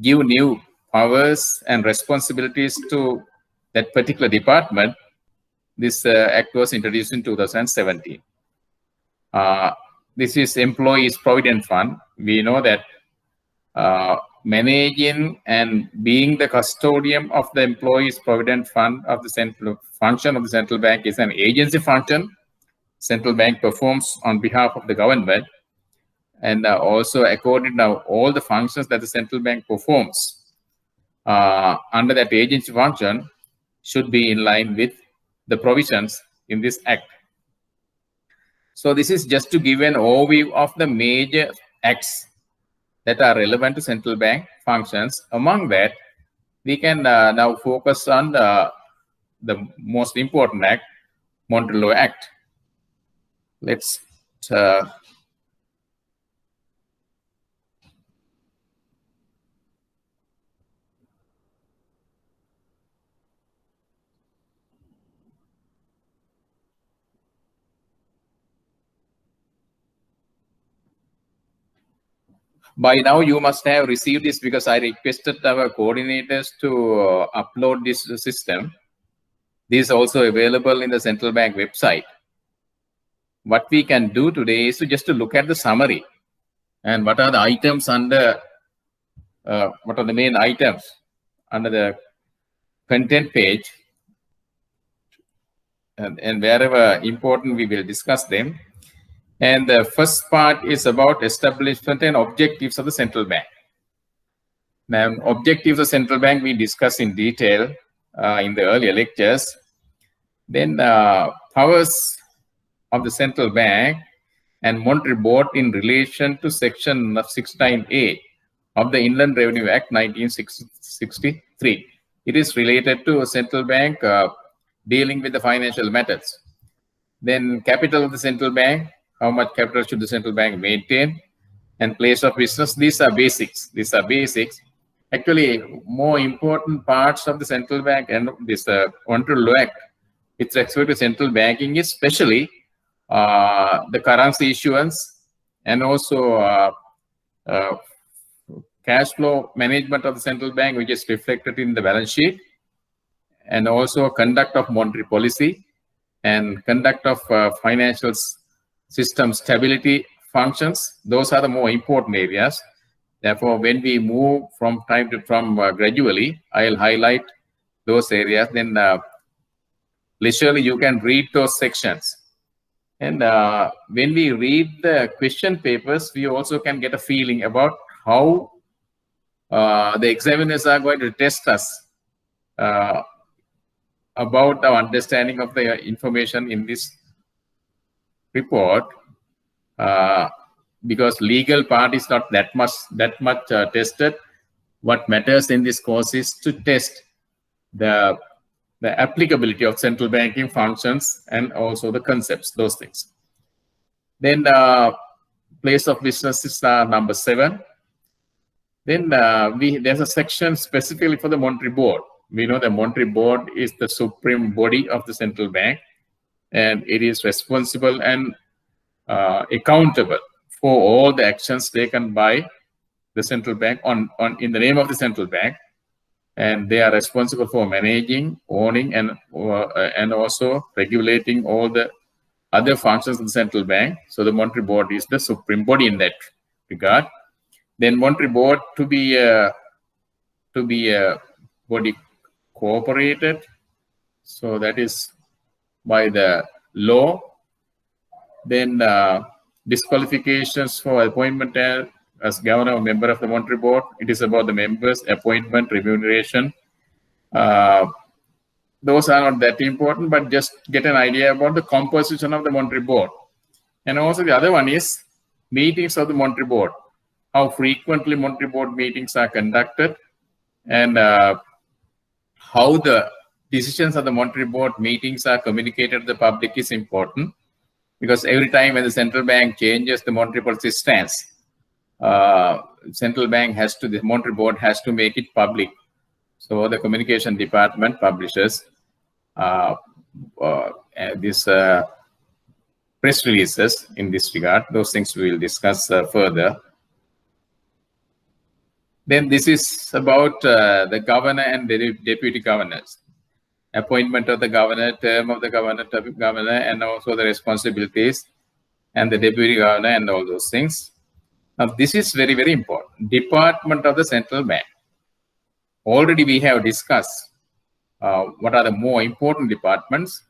give new powers and responsibilities to that particular department, this act was introduced in 2017. This is Employees Provident Fund. We know that managing and being the custodian of the Employees Provident Fund of the central function of the central bank is an agency function. Central bank performs on behalf of the government, and also according to all the functions that the central bank performs under that agency function should be in line with the provisions in this act. So this is just to give an overview of the major acts that are relevant to central bank functions. Among that, we can now focus on the most important act, Monetary Law Act. Let's by now you must have received this, because I requested our coordinators to upload this system. This is also available in the central bank website. What we can do today is just to look at the summary and what are the items under, what are the main items under the content page, and wherever important we will discuss them. And the first part is about establishment and objectives of the central bank. Now, objectives of central bank we discussed in detail in the earlier lectures. Then powers of the central bank and monetary board in relation to section 69A of the Inland Revenue Act 1963. It is related to a central bank dealing with the financial matters. Then capital of the central bank, how much capital should the central bank maintain, and place of business. These are basics. These are basics. Actually, more important parts of the central bank and this Monetary Law Act with respect to central banking is especially the currency issuance and also cash flow management of the central bank, which is reflected in the balance sheet, and also conduct of monetary policy and conduct of financial system stability functions. Those are the more important areas. Therefore, when we move from time to time gradually, I'll highlight those areas. Then leisurely you can read those sections. And when we read the question papers, we also can get a feeling about how the examiners are going to test us about our understanding of the information in this report, because legal part is not that much tested. What matters in this course is to test the applicability of central banking functions and also the concepts, those things. Then place of business is number 7. Then there's a section specifically for the monetary board. We know the monetary board is the supreme body of the central bank, and it is responsible and accountable for all the actions taken by the central bank in the name of the central bank, and they are responsible for managing, owning, and also regulating all the other functions of the central bank. So the monetary board is the supreme body in that regard. Then monetary board to be a body cooperated, so that is by the law. Then disqualifications for appointment as governor or member of the monetary board. It is about the members' appointment, remuneration. Those are not that important, but just get an idea about the composition of the monetary board. And also the other one is meetings of the monetary board. How frequently monetary board meetings are conducted, and how the decisions of the monetary board meetings are communicated to the public is important, because every time when the central bank changes the monetary policy stance, the monetary board has to make it public. So the communication department publishes this press releases in this regard. Those things we will discuss further. Then this is about the governor and the deputy governors. Appointment of the governor, term of the governor, and also the responsibilities and the deputy governor and all those things. Now, this is very, very important. Department of the central bank. Already we have discussed what are the more important departments.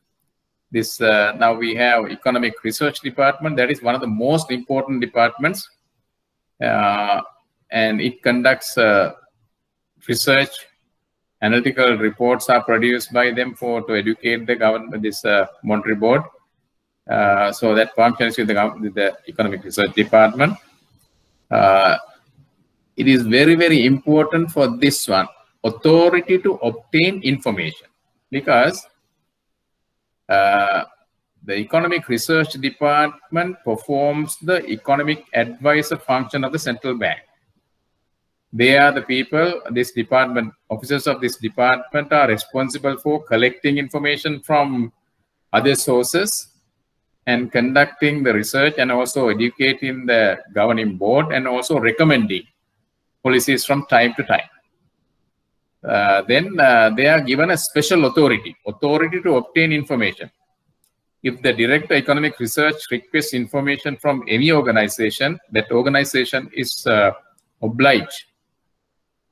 This now we have economic research department. That is one of the most important departments, and it conducts research. Analytical reports are produced by them to educate the government, this monetary board. So that functions with the economic research department. It is very, very important for this one, authority to obtain information, because the economic research department performs the economic advisor function of the central bank. They are the people, this department, officers of this department are responsible for collecting information from other sources and conducting the research, and also educating the governing board, and also recommending policies from time to time. Then they are given a special authority to obtain information. If the director economic research requests information from any organization, that organization is obliged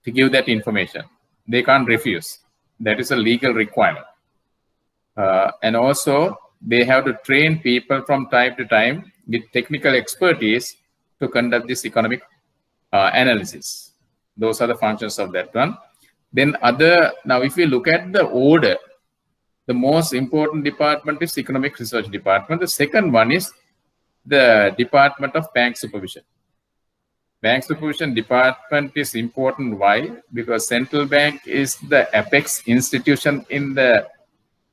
to give that information. They can't refuse. That is a legal requirement. And also, they have to train people from time to time with technical expertise to conduct this economic analysis. Those are the functions of that one. Then now if we look at the order, the most important department is economic research department. The second one is the Department of Bank Supervision. Bank Supervision Department is important. Why? Because central bank is the apex institution in the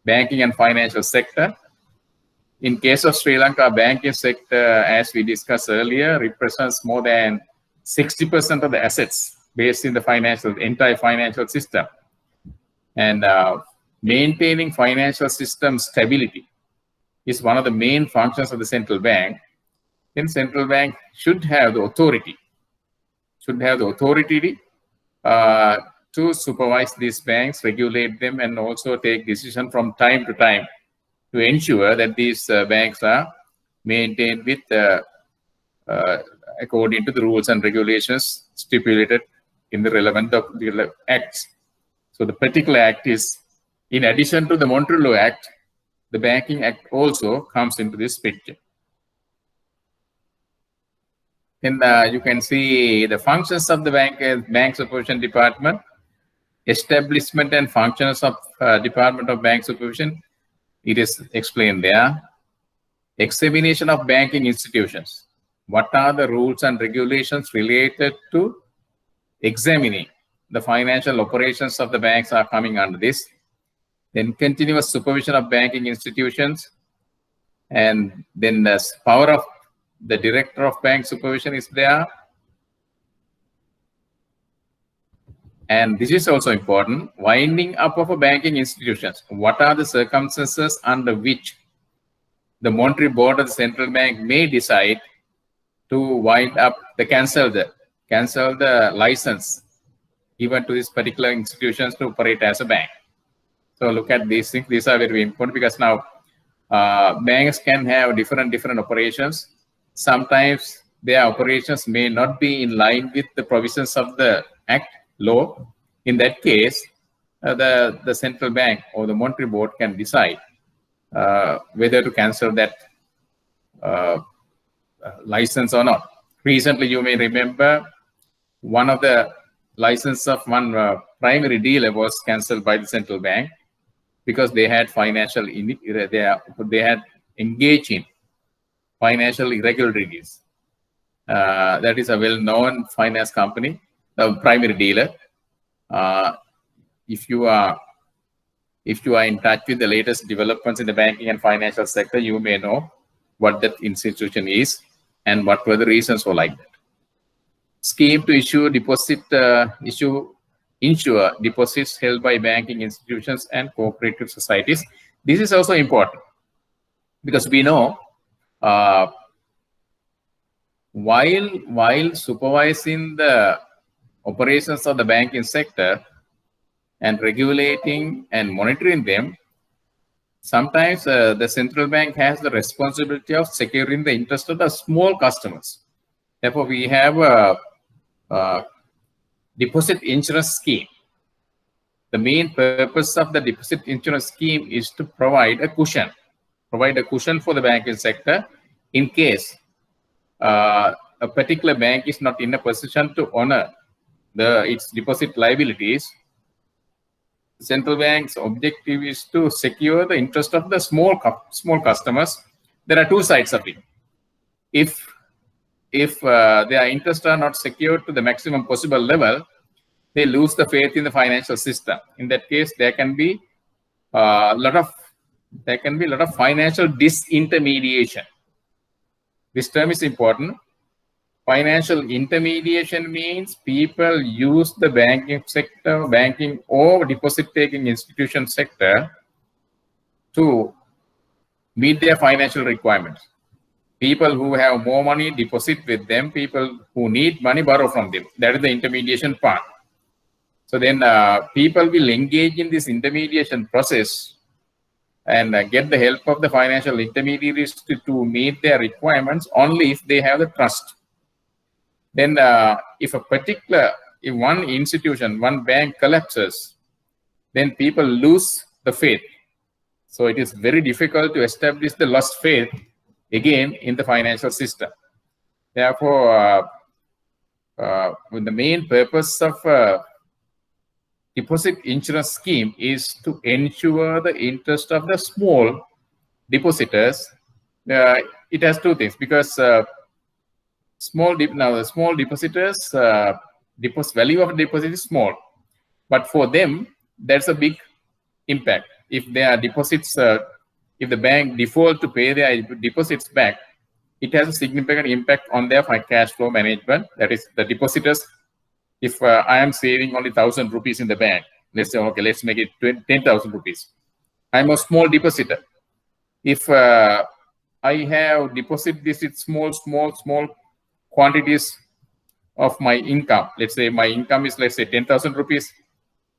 banking and financial sector. In case of Sri Lanka, banking sector, as we discussed earlier, represents more than 60% of the assets based in the entire financial system. And maintaining financial system stability is one of the main functions of the central bank. Then central bank should have the authority, to supervise these banks, regulate them, and also take decision from time to time to ensure that these banks are maintained with according to the rules and regulations stipulated in the relevant acts. So the particular act is, in addition to the Monetary Law Act, the Banking Act also comes into this picture. And you can see the functions of the Bank Supervision Department, establishment and functions of Department of Bank Supervision. It is explained there. Examination of banking institutions. What are the rules and regulations related to examining the financial operations of the banks are coming under this. Then continuous supervision of banking institutions. And then the power of the director of bank supervision is there. And this is also important, winding up of a banking institutions. What are the circumstances under which the monetary board of the central bank may decide to wind up, cancel the license given to these particular institutions to operate as a bank. So look at these things. These are very important, because now banks can have different operations. Sometimes their operations may not be in line with the provisions of the law. In that case, the central bank or the monetary board can decide whether to cancel that license or not. Recently, you may remember one of the license of one primary dealer was cancelled by the central bank because they had they had engaged in financial irregularities. That is a well-known finance company, the primary dealer. If you are in touch with the latest developments in the banking and financial sector, you may know what that institution is and what were the reasons for like that. Scheme to issue insure deposits held by banking institutions and cooperative societies. This is also important because we know while supervising the operations of the banking sector and regulating and monitoring them, sometimes the central bank has the responsibility of securing the interest of the small customers. Therefore, we have a deposit insurance scheme. The main purpose of the deposit insurance scheme is to provide a cushion for the banking sector in case a particular bank is not in a position to honor its deposit liabilities. The central bank's objective is to secure the interest of the small customers. There are two sides of it. If their interests are not secured to the maximum possible level, they lose the faith in the financial system. In that case, there can be a lot of financial disintermediation. This term is important. Financial intermediation means people use the banking sector, banking or deposit-taking institution sector to meet their financial requirements. People who have more money deposit with them. People who need money borrow from them. That is the intermediation part. So then people will engage in this intermediation process and get the help of the financial intermediaries to meet their requirements only if they have the trust. Then if one institution, one bank collapses, then people lose the faith. So it is very difficult to establish the lost faith again in the financial system. Therefore, the main purpose of deposit insurance scheme is to ensure the interest of the small depositors. It has two things, because the small depositors, value of deposit is small, but for them that's a big impact. If their deposits, if the bank default to pay their deposits back, it has a significant impact on their cash flow management. That is, the depositors. If I am saving only 1,000 rupees in the bank, let's say, okay, let's make it 10,000 rupees. I'm a small depositor. If I have deposit this in small quantities of my income, let's say my income is, let's say, 10,000 rupees.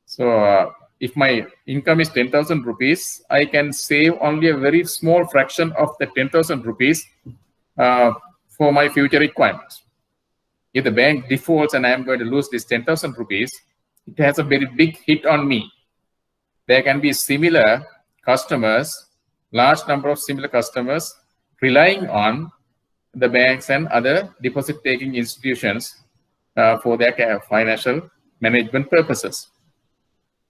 So if my income is 10,000 rupees, I can save only a very small fraction of the 10,000 rupees for my future requirements. If the bank defaults and I am going to lose this 10,000 rupees, it has a very big hit on me. There can be similar customers, large number of similar customers relying on the banks and other deposit-taking institutions for their financial management purposes.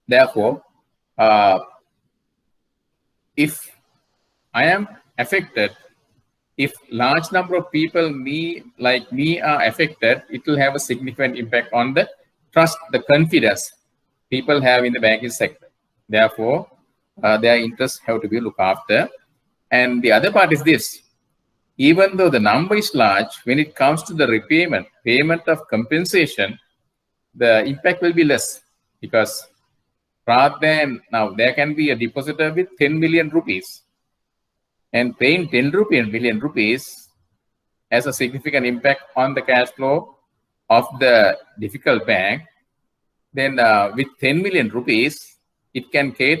Therefore, if I am affected, if large number of people like me are affected, it will have a significant impact on the trust, the confidence people have in the banking sector. Therefore, their interests have to be looked after. And the other part is this: even though the number is large, when it comes to the payment of compensation, the impact will be less, because rather than now, there can be a depositor with 10 million rupees. And paying 10 million rupees has a significant impact on the cash flow of the difficult bank. Then with 10 million rupees, it can pay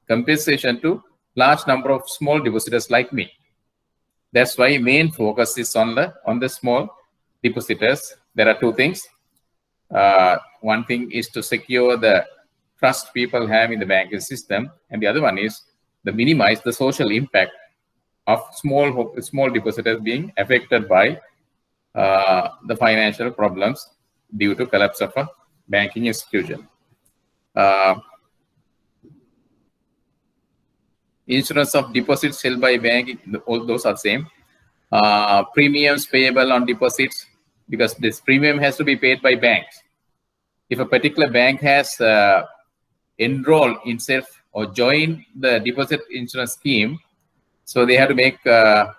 compensation to large number of small depositors like me. That's why main focus is on the small depositors. There are two things. One thing is to secure the trust people have in the banking system, and the other one is to minimize the social impact of small depositors being affected by the financial problems due to collapse of a banking institution. Insurance of deposits held by bank, all those are same. Premiums payable on deposits, because this premium has to be paid by banks. If a particular bank has enrolled itself or join the deposit insurance scheme, so they have to make there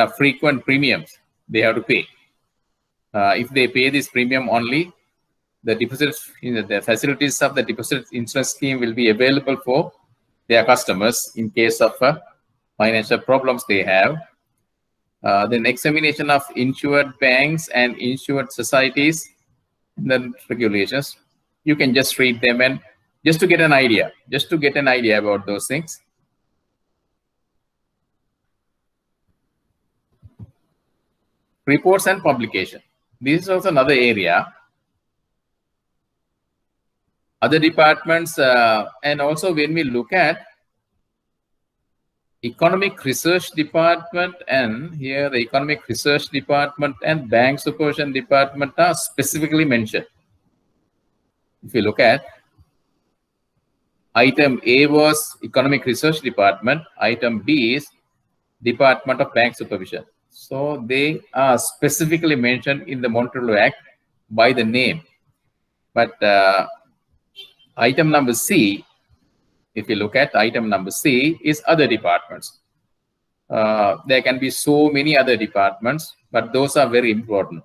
are frequent premiums they have to pay. If they pay this premium only, the the facilities of the deposit insurance scheme will be available for their customers in case of financial problems they have. Then examination of insured banks and insured societies, the regulations. You can just read them and just to get an idea about those things. Reports and publication. This is also another area. Other departments, and also when we look at Economic Research Department, and here the Economic Research Department and Bank Supervision Department are specifically mentioned. If you look at item A was Economic Research Department, item B is Department of Bank Supervision. So they are specifically mentioned in the Monetary Law Act by the name. But item number C, if you look at item number C, is other departments. There can be so many other departments, but those are very important.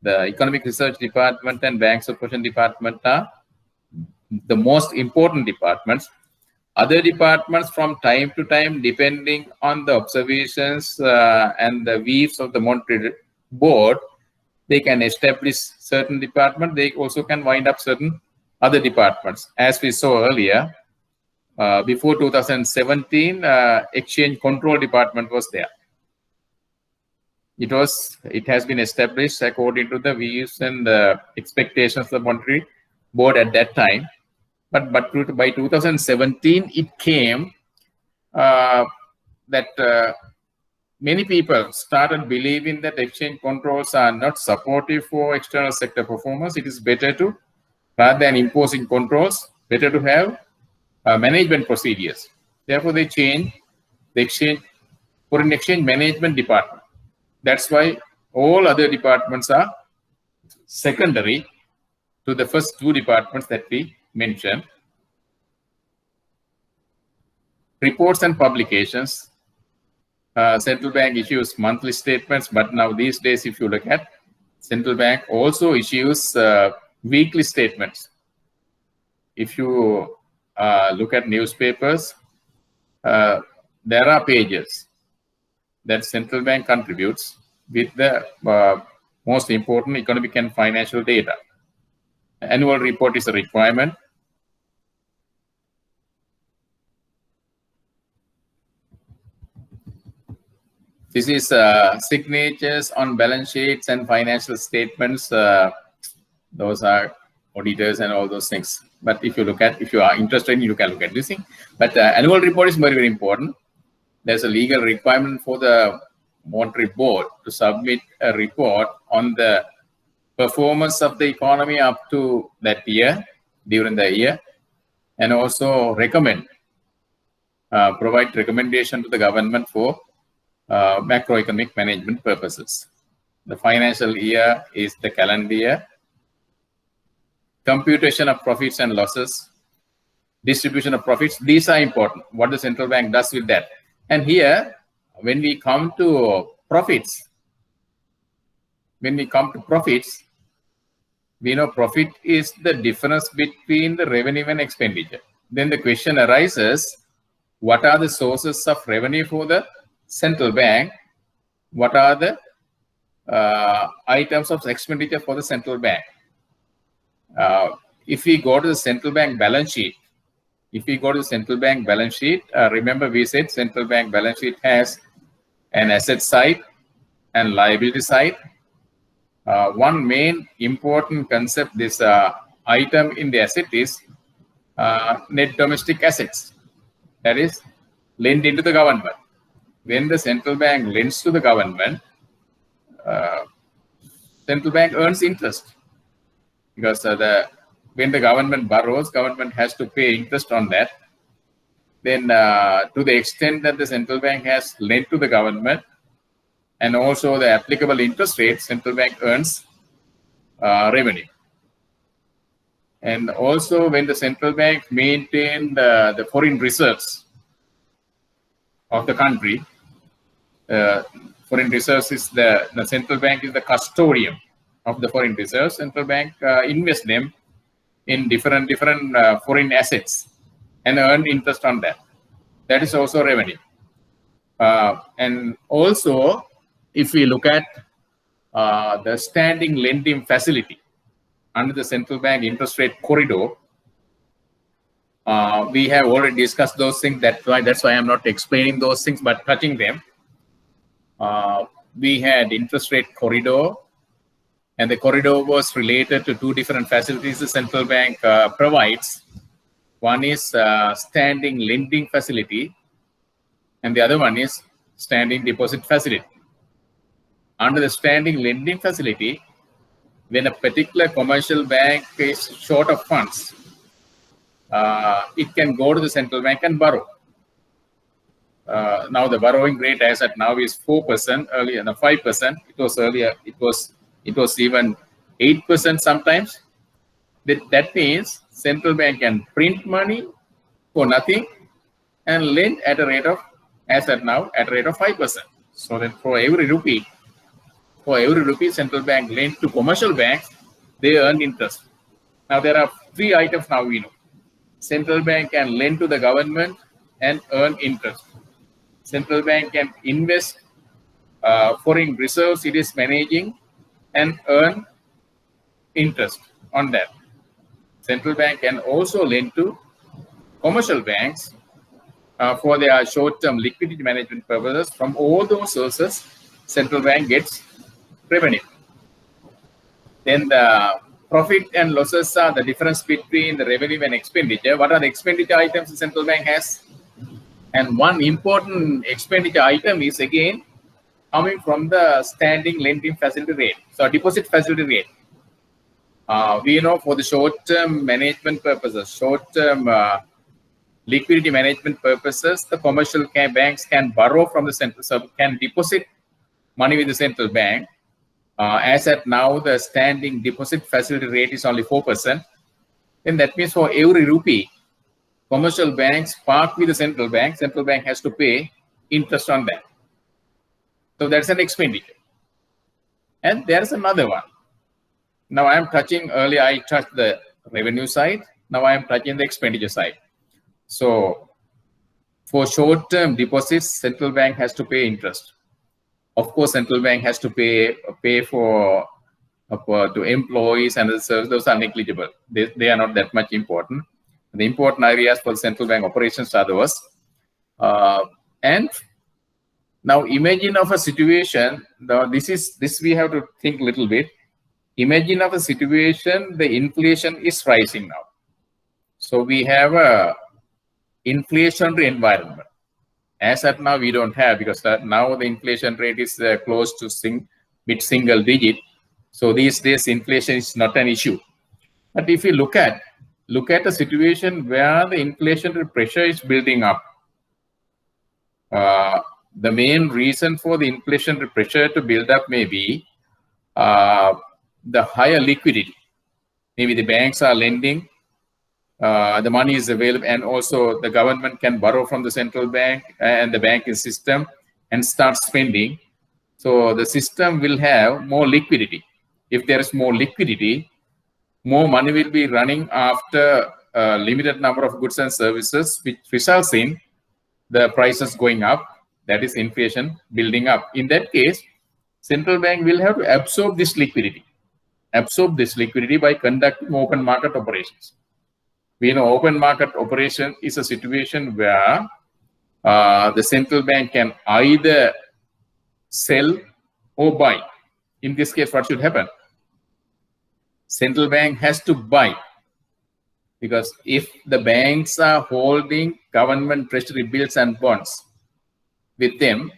The Economic Research Department and Bank Supervision Department are the most important departments. Other departments from time to time, depending on the observations and the views of the Monetary Board, they can establish certain departments. They also can wind up certain other departments. As we saw earlier, before 2017, Exchange Control Department was there. It has been established according to the views and the expectations of the Monetary Board at that time. But by 2017, it came that many people started believing that exchange controls are not supportive for external sector performance. It is better to, rather than imposing controls, better to have management procedures. Therefore, they changed the foreign exchange management department. That's why all other departments are secondary to the first two departments that we mentioned. Reports and publications. Central Bank issues monthly statements, but now these days, if you look at, Central Bank also issues weekly statements. If you look at newspapers, there are pages that Central Bank contributes with the most important economic and financial data. Annual report is a requirement. This is signatures on balance sheets and financial statements. Those are auditors and all those things. But if you look at, if you are interested, you can look at this thing. But annual report is very, very important. There's a legal requirement for the Monetary Board to submit a report on the performance of the economy up to that year, during the year, and also provide recommendation to the government for macroeconomic management purposes. The financial year is the calendar year. Computation of profits and losses, distribution of profits, these are important. What the central bank does with that. And here, when we come to profits, we know profit is the difference between the revenue and expenditure. Then the question arises, what are the sources of revenue for the central bank? What are the items of expenditure for the central bank? If we go to the central bank balance sheet, remember we said central bank balance sheet has an asset side and liability side. One main important concept, this item in the asset is net domestic assets, that is lent into the government. When the central bank lends to the government, central bank earns interest, because when the government borrows, government has to pay interest on that. Then to the extent that the central bank has lent to the government and also the applicable interest rate, central bank earns revenue. And also when the central bank maintains the foreign reserves of the country, foreign reserves is the central bank is the custodian of the foreign reserves. Central bank invests them in different foreign assets and earn interest on that. That is also revenue. And also if we look at the standing lending facility under the central bank interest rate corridor, we have already discussed those things. That's why I'm not explaining those things, but touching them. We had interest rate corridor, and the corridor was related to two different facilities the central bank provides. One is standing lending facility, and the other one is standing deposit facility. Under the standing lending facility, when a particular commercial bank is short of funds, it can go to the central bank and borrow. Now the borrowing rate as at now is 4%. Earlier, 5%. It was earlier. It was even 8% sometimes. That means central bank can print money for nothing and lend at a rate of, as at now, at a rate of 5%. So that for every rupee central bank lend to commercial banks, they earn interest. Now there are three items now we know. Central bank can lend to the government and earn interest. Central bank can invest foreign reserves it is managing and earn interest on that. Central bank can also lend to commercial banks for their short-term liquidity management purposes. From all those sources, central bank gets revenue. Then the profit and losses are the difference between the revenue and expenditure. What are the expenditure items the central bank has? And one important expenditure item is again coming from the standing lending facility rate. So deposit facility rate. We know for the short-term management purposes, short-term liquidity management purposes, the commercial banks can borrow from the central, so can deposit money with the central bank. As at now, the standing deposit facility rate is only 4%. Then that means for every rupee, commercial banks park with the central bank has to pay interest on that. So that's an expenditure. And there's another one. Now I am touching, earlier I touched the revenue side. Now I am touching the expenditure side. So for short-term deposits, central bank has to pay interest. Of course, central bank has to pay for to employees and the service. Those are negligible. They are not that much important. The important areas for the central bank operations are those. And now imagine of a situation. This we have to think a little bit. Imagine of a situation, the inflation is rising now. So we have a inflationary environment. As at now, we don't have, because now the inflation rate is close to mid-single digit. So these days, inflation is not an issue. But if you look at a situation where the inflationary pressure is building up, the main reason for the inflationary pressure to build up may be the higher liquidity. Maybe the banks are lending, the money is available, and also the government can borrow from the central bank and the banking system and start spending. So the system will have more liquidity. If there is more liquidity, more money will be running after a limited number of goods and services, which results in the prices going up. That is inflation building up. In that case, central bank will have to absorb this liquidity by conducting open market operations. We know open market operation is a situation where the central bank can either sell or buy. In this case, what should happen? Central bank has to buy, because if the banks are holding government treasury bills and bonds with them,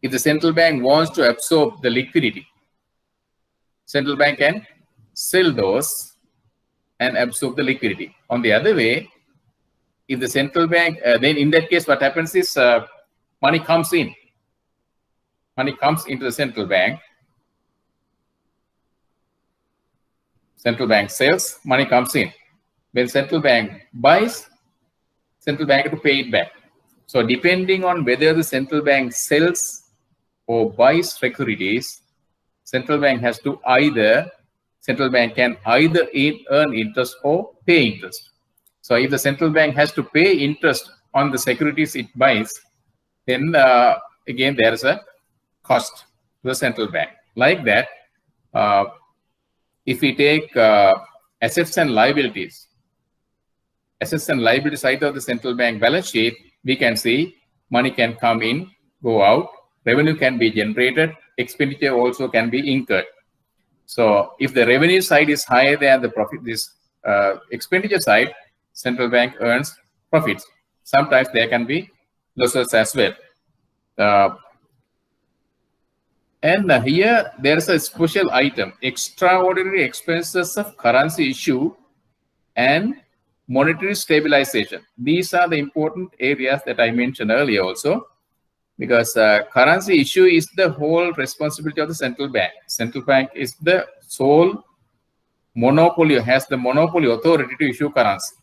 if the central bank wants to absorb the liquidity, central bank can sell those and absorb the liquidity. On the other way, if the central bank, then in that case, what happens is money comes in. Money comes into the central bank. Central bank sells, money comes in. When central bank buys, central bank has to pay it back. So depending on whether the central bank sells or buys securities, central bank can either earn interest or pay interest. So if the central bank has to pay interest on the securities it buys, then again, there is a cost to the central bank. Like that, if we take assets and liabilities side of the central bank balance sheet, we can see money can come in, go out, revenue can be generated, expenditure also can be incurred. So if the revenue side is higher than the profit, this expenditure side, central bank earns profits. Sometimes there can be losses as well. And here there is a special item, extraordinary expenses of currency issue and monetary stabilization. These are the important areas that I mentioned earlier also, because currency issue is the whole responsibility of the central bank. Central bank is the sole monopoly, has the monopoly authority to issue currency.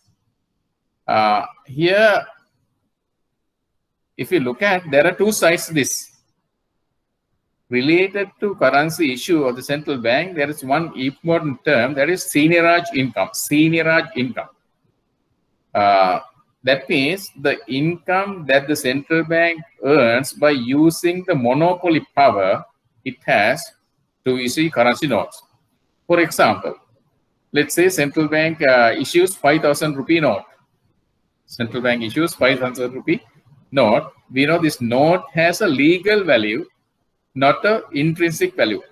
Here, if you look at, there are two sides to this. Related to currency issue of the central bank, there is one important term, that is seigniorage income. Seigniorage income. That means the income that the central bank earns by using the monopoly power it has to issue currency notes. For example, let's say central bank issues 5,000 rupee note. Central bank issues 5,000 rupee note. We know this note has a legal value, not an intrinsic value.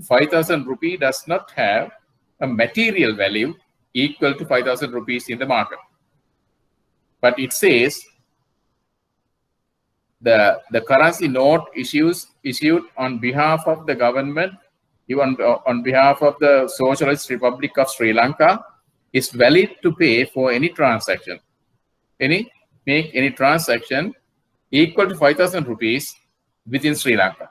5,000 rupee does not have a material value equal to 5,000 rupees in the market. But it says the currency note issued on behalf of the government, even on behalf of the Socialist Republic of Sri Lanka, is valid to pay for any transaction. Make any transaction equal to 5,000 rupees within Sri Lanka.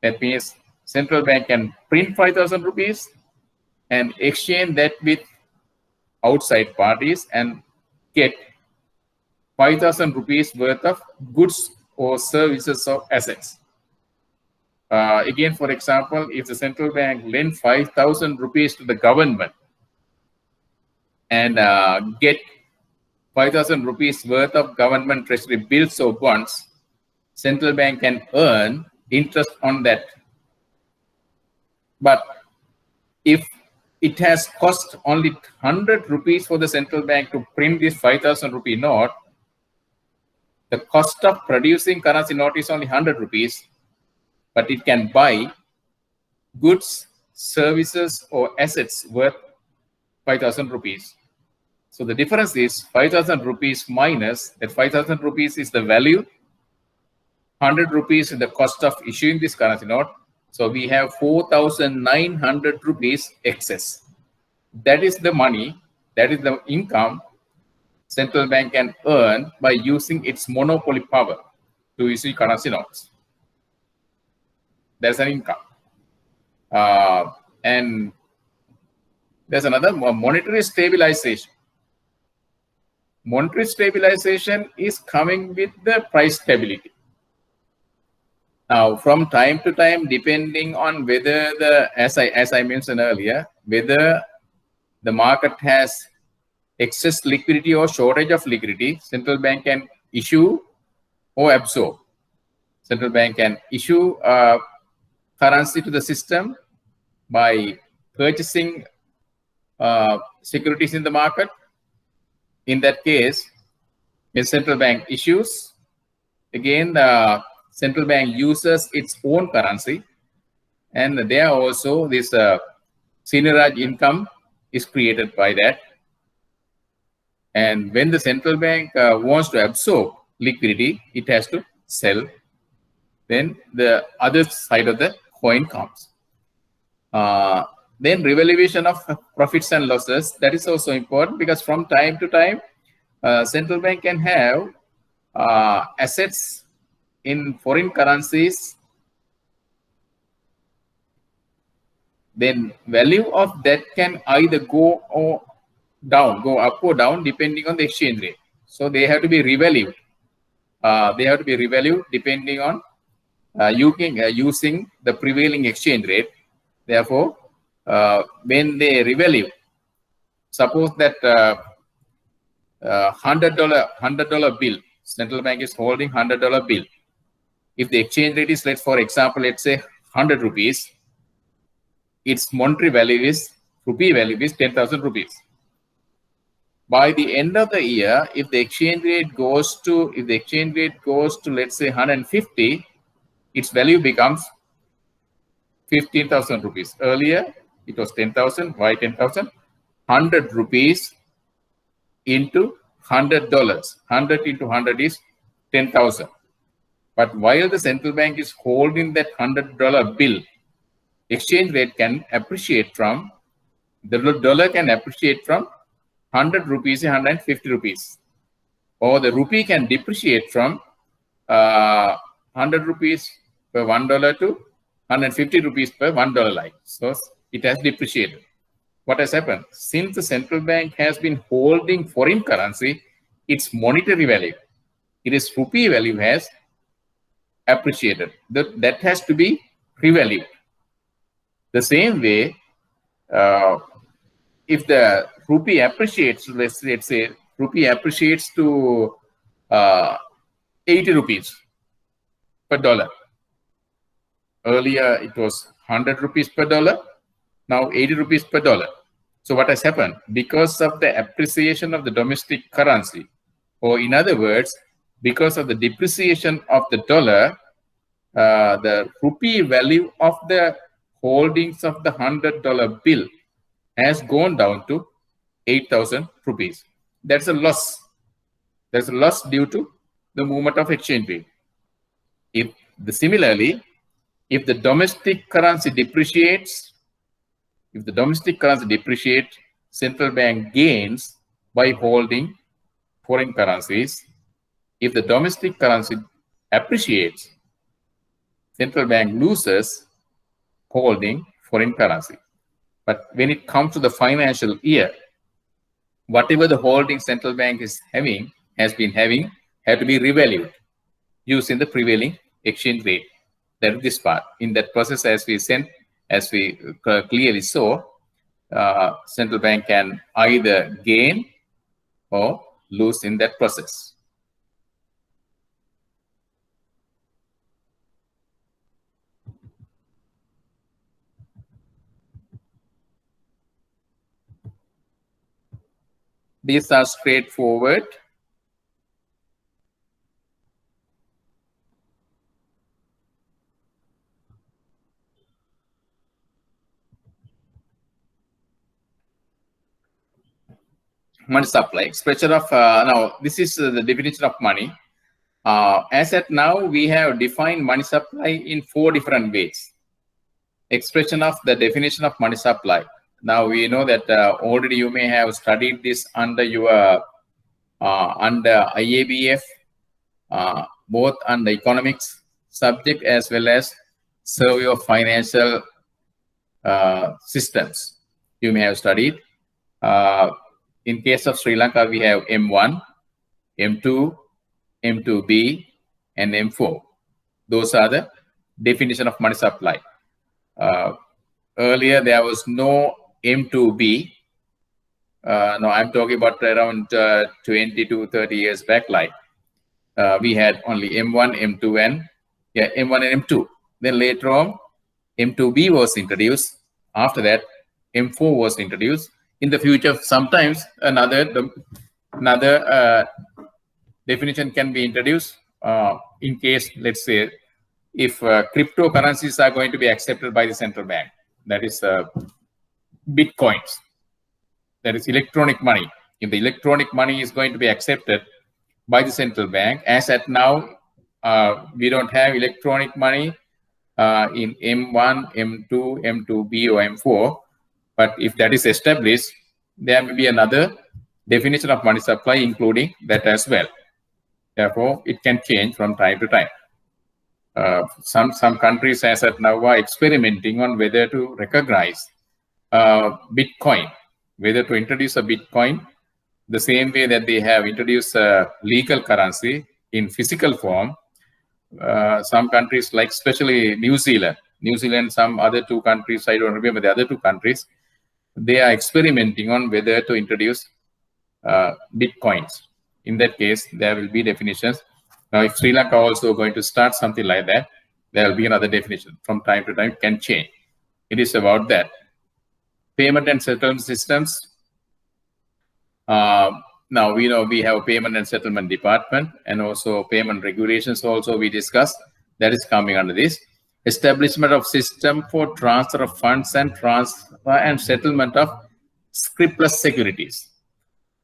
That means central bank can print 5,000 rupees and exchange that with outside parties and get 5,000 rupees worth of goods or services or assets. Again, for example, if the central bank lend 5,000 rupees to the government and get 5,000 rupees worth of government treasury bills or bonds, central bank can earn interest on that. But if it has cost only 100 rupees for the central bank to print this 5,000 rupee note, the cost of producing currency note is only 100 rupees, but it can buy goods, services, or assets worth 5,000 rupees. So the difference is 5,000 rupees minus that 5,000 rupees is the value, 100 rupees is the cost of issuing this currency note. So we have 4,900 rupees excess. That is the money, that is the income central bank can earn by using its monopoly power to issue currency notes. There's an income. And there's another, monetary stabilization. Monetary stabilization is coming with the price stability. Now, from time to time, depending on whether the, as I mentioned earlier, whether the market has excess liquidity or shortage of liquidity, central bank can issue or absorb. Central bank can issue currency to the system by purchasing securities in the market. In that case, a central bank issues, again, the central bank uses its own currency, and there also this seigniorage income is created by that. And when the central bank wants to absorb liquidity, it has to sell. Then the other side of the coin comes. Then revaluation of profits and losses, that is also important, because from time to time, central bank can have assets in foreign currencies. Then value of that can either go up or down depending on the exchange rate. So they have to be revalued. They have to be revalued depending on using the prevailing exchange rate. Therefore, when they revalue, suppose that $100 bill, central bank is holding $100 bill. If the exchange rate is, for example, let's say 100 rupees, its monetary value is, rupee value is 10,000 rupees. By the end of the year, if the exchange rate goes to, let's say 150, its value becomes 15,000 rupees. Earlier, it was 10,000. Why 10,000? 100 rupees into $100. 100 into 100 is 10,000. But while the central bank is holding that $100 bill, exchange rate can appreciate from, the dollar can appreciate from 100 rupees to 150 rupees. Or the rupee can depreciate from 100 rupees per $1 to 150 rupees per $1 like. So it has depreciated. What has happened? Since the central bank has been holding foreign currency, its monetary value, its rupee value has appreciated. That has to be revalued. The same way, if the rupee appreciates, let's say rupee appreciates to 80 rupees per dollar. Earlier, it was 100 rupees per dollar. Now 80 rupees per dollar. So what has happened? Because of the appreciation of the domestic currency, or in other words, because of the depreciation of the dollar, the rupee value of the holdings of the $100 bill has gone down to 8,000 rupees. That's a loss. There's a loss due to the movement of exchange rate. Similarly, if the domestic currency depreciates, central bank gains by holding foreign currencies. If the domestic currency appreciates, central bank loses holding foreign currency. But when it comes to the financial year, whatever the holding central bank has been having, had to be revalued using the prevailing exchange rate. That is this part. In that process, as we clearly saw, central bank can either gain or lose in that process. These are straightforward. Money supply, expression of, now this is the definition of money. As at now, we have defined money supply in 4 different ways. Expression of the definition of money supply. Now we know that already you may have studied this under your under IABF, both under economics subject as well as survey of financial systems. You may have studied. In case of Sri Lanka, we have M1, M2, M2B, and M4. Those are the definition of money supply. Earlier, there was no M2B. No, I'm talking about around 20 to 30 years back. Like we had only M1, M2, and M1 and M2. Then later on, M2B was introduced. After that, M4 was introduced. In the future, sometimes another definition can be introduced in case, let's say, if cryptocurrencies are going to be accepted by the central bank. That is Bitcoins. That is electronic money. If the electronic money is going to be accepted by the central bank, as at now, we don't have electronic money in M1, M2, M2B, or M4. But if that is established, there may be another definition of money supply, including that as well. Therefore, it can change from time to time. Some countries, as at now, are experimenting on whether to recognize Bitcoin, whether to introduce a Bitcoin the same way that they have introduced a legal currency in physical form. Some countries, like especially New Zealand, some other 2 countries, I don't remember the other 2 countries, they are experimenting on whether to introduce Bitcoins. In that case, there will be definitions Now, if Sri Lanka also going to start something like that, there will be another definition. From time to time, can change. It is about that. Payment and settlement systems. Now we know we have a payment and settlement department, and also payment regulations also we discussed. That is coming under this. Establishment of system for transfer of funds and transfer and settlement of scriptless securities.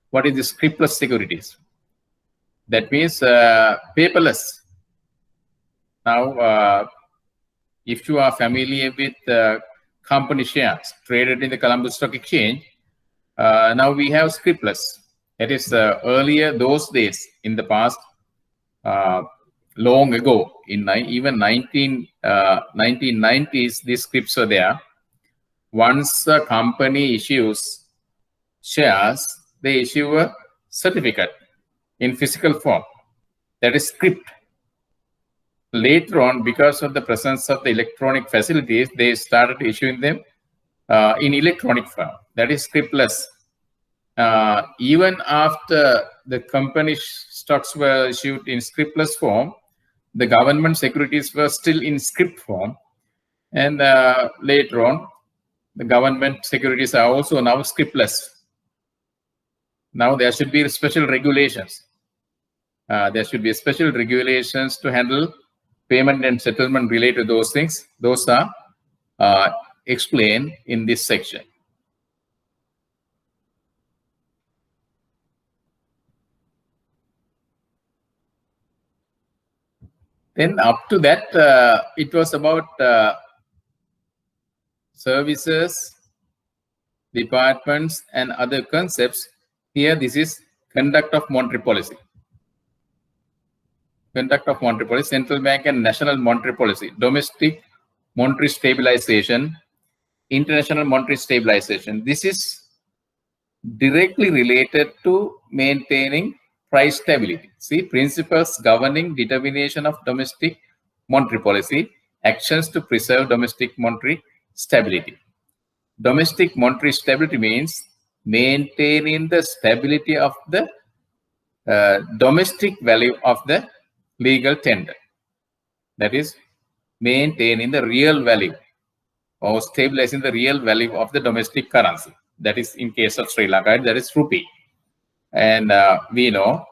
What is the scriptless securities? That means paperless. Now, if you are familiar with company shares traded in the Colombo Stock Exchange, now we have scriptless. That is earlier those days in the past, long ago, in even 1990s, these scripts are there. Once a company issues shares, they issue a certificate in physical form. That is script. Later on, because of the presence of the electronic facilities, they started issuing them in electronic form. That is scriptless. Even after the company stocks were issued in scriptless form, the government securities were still in script form. And later on, the government securities are also now scriptless. Now there should be special regulations. There should be special regulations to handle payment and settlement related to those things. Those are explained in this section. Then up to that, it was about services, departments, and other concepts. Here, this is conduct of monetary policy. Conduct of monetary policy, central bank and national monetary policy, domestic monetary stabilization, international monetary stabilization. This is directly related to maintaining price stability. See, principles governing determination of domestic monetary policy, actions to preserve domestic monetary stability. Domestic monetary stability means maintaining the stability of the domestic value of the legal tender. That is, maintaining the real value or stabilizing the real value of the domestic currency. That is, in case of Sri Lanka, that is rupee. And we know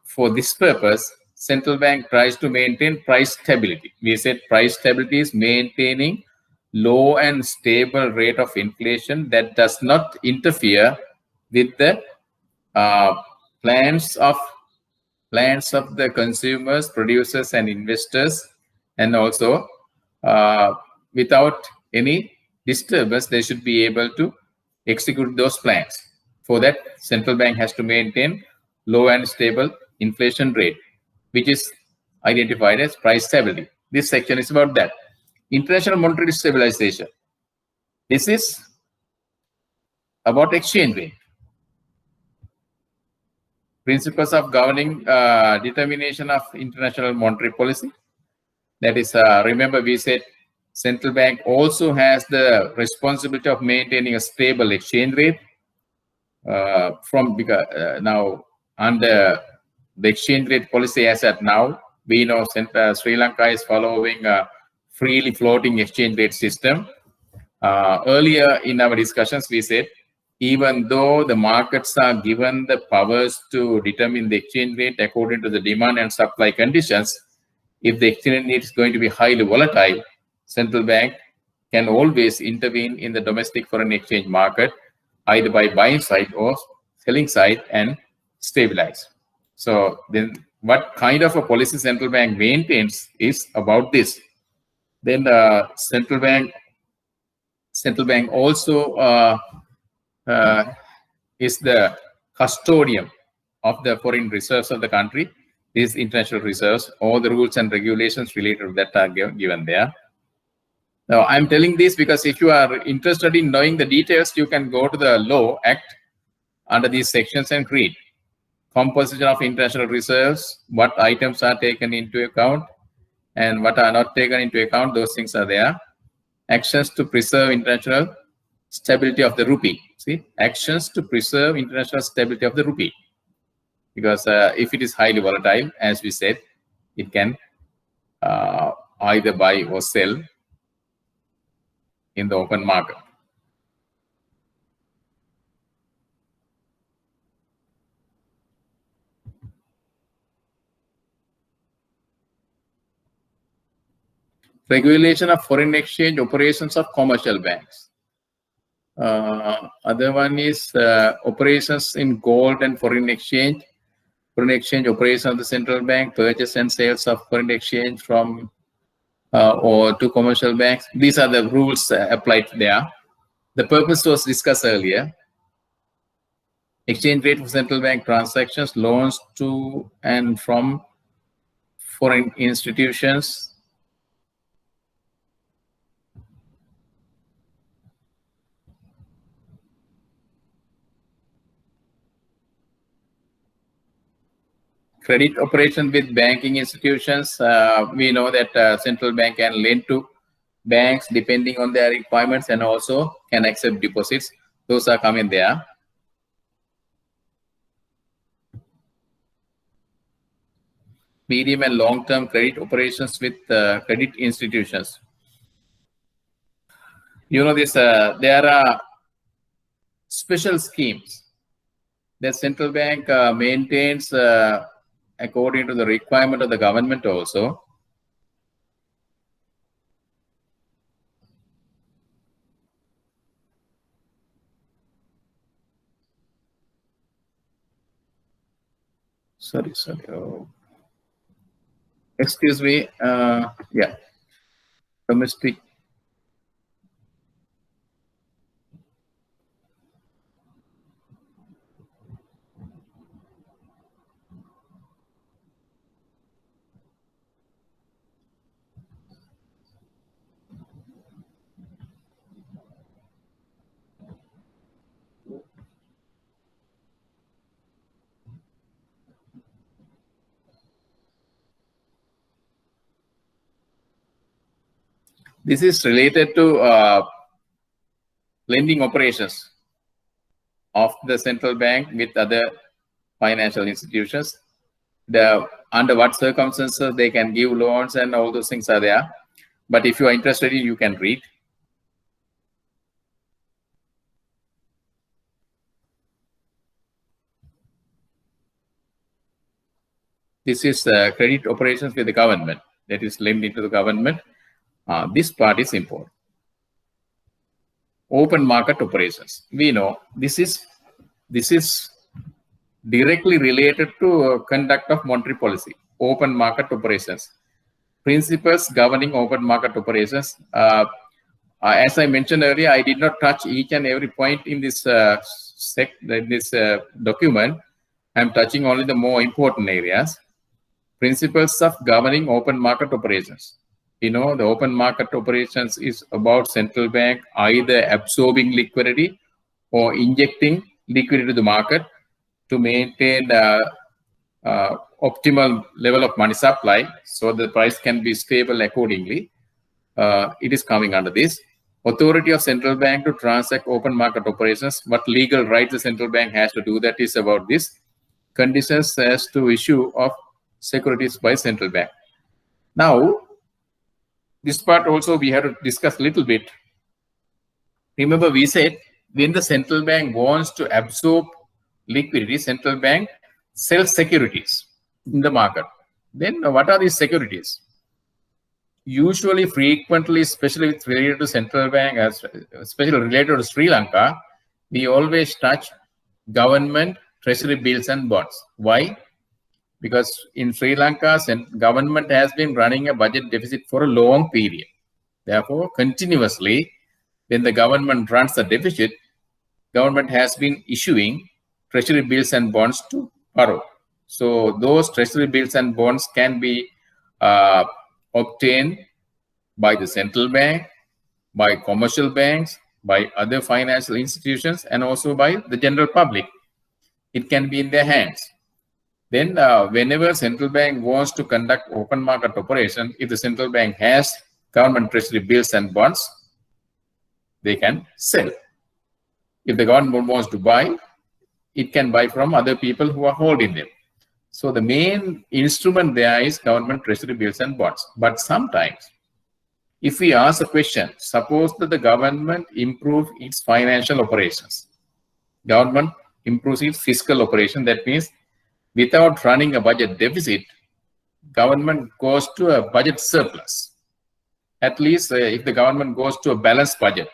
for this purpose, central bank tries to maintain price stability. We said price stability is maintaining low and stable rate of inflation that does not interfere with the plans of the consumers, producers, and investors, and also without any disturbance, they should be able to execute those plans. For that, central bank has to maintain low and stable inflation rate, which is identified as price stability. This section is about that. International monetary stabilization. This is about exchange rate. Principles of governing determination of international monetary policy. That is, remember we said central bank also has the responsibility of maintaining a stable exchange rate. Now under the exchange rate policy as at now, we know Sri Lanka is following a freely floating exchange rate system. Earlier in our discussions, we said, even though the markets are given the powers to determine the exchange rate according to the demand and supply conditions, if the exchange rate is going to be highly volatile, central bank can always intervene in the domestic foreign exchange market, either by buying side or selling side, and stabilize. So then what kind of a policy central bank maintains is about this. Then central bank also is the custodian of the foreign reserves of the country. These international reserves, all the rules and regulations related to that are given there. Now, I'm telling this because if you are interested in knowing the details, you can go to the Law Act under these sections and read. Composition of international reserves, what items are taken into account and what are not taken into account, those things are there. Actions to preserve international stability of the rupee. See, actions to preserve international stability of the rupee. because if it is highly volatile, as we said, it can either buy or sell in the open market. Regulation of foreign exchange operations of commercial banks. Other one is operations in gold and foreign exchange operations of the central bank, purchase and sales of foreign exchange from or to commercial banks. These are the rules applied there. The purpose was discussed earlier. Exchange rate for central bank transactions, loans to and from foreign institutions, credit operation with banking institutions. We know that central bank can lend to banks depending on their requirements and also can accept deposits. Those are coming there. Medium and long-term credit operations with credit institutions. You know this, there are special schemes that central bank maintains according to the requirement of the government also. Sorry. Oh. Excuse me. Yeah. Domestic. This is related to lending operations of the central bank with other financial institutions. Under what circumstances they can give loans and all those things are there. But if you are interested in, you can read. This is credit operations with the government, that is lending to the government. This part is important. Open market operations. We know this is directly related to conduct of monetary policy. Open market operations. Principles governing open market operations. As I mentioned earlier, I did not touch each and every point in this document. I'm touching only the more important areas. Principles of governing open market operations. You know, the open market operations is about central bank either absorbing liquidity or injecting liquidity to the market to maintain optimal level of money supply, so the price can be stable accordingly. It is coming under this. Authority of central bank to transact open market operations. What legal right the central bank has to do that is about this. Conditions as to issue of securities by central bank. Now, this part also we have to discuss a little bit. Remember, we said when the central bank wants to absorb liquidity, central bank sells securities in the market. Then what are these securities? Usually, frequently, especially with related to central bank, especially related to Sri Lanka, we always touch government, treasury bills and bonds. Why? Because in Sri Lanka, government has been running a budget deficit for a long period. Therefore, continuously, when the government runs the deficit, government has been issuing treasury bills and bonds to borrow. So those treasury bills and bonds can be obtained by the central bank, by commercial banks, by other financial institutions, and also by the general public. It can be in their hands. Then whenever central bank wants to conduct open market operation, if the central bank has government treasury bills and bonds, they can sell. If the government wants to buy, it can buy from other people who are holding them. So the main instrument there is government treasury bills and bonds. But sometimes, if we ask a question, suppose that the government improves its financial operations, government improves its fiscal operation, that means without running a budget deficit, government goes to a budget surplus. At least if the government goes to a balanced budget,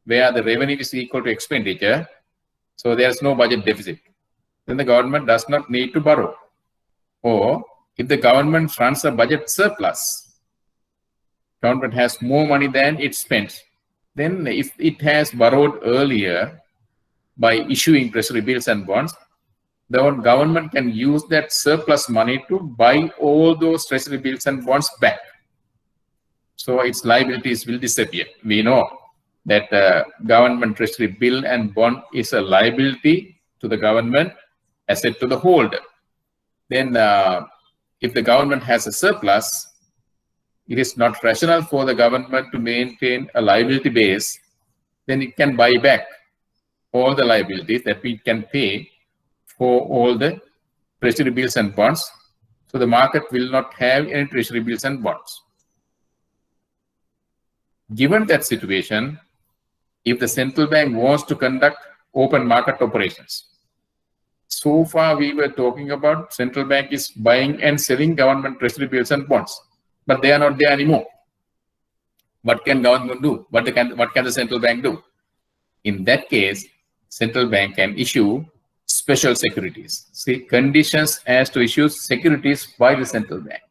where the revenue is equal to expenditure, so there's no budget deficit, then the government does not need to borrow. Or if the government runs a budget surplus, government has more money than it spends, then if it has borrowed earlier by issuing treasury bills and bonds, the government can use that surplus money to buy all those treasury bills and bonds back. So its liabilities will disappear. We know that government treasury bill and bond is a liability to the government, asset to the holder. Then if the government has a surplus, it is not rational for the government to maintain a liability base. Then it can buy back all the liabilities that we can pay for all the treasury bills and bonds. So the market will not have any treasury bills and bonds. Given that situation, if the central bank wants to conduct open market operations, so far we were talking about central bank is buying and selling government treasury bills and bonds, but they are not there anymore. What can government do? What can the central bank do? In that case, central bank can issue special securities. See, conditions as to issue securities by the central bank.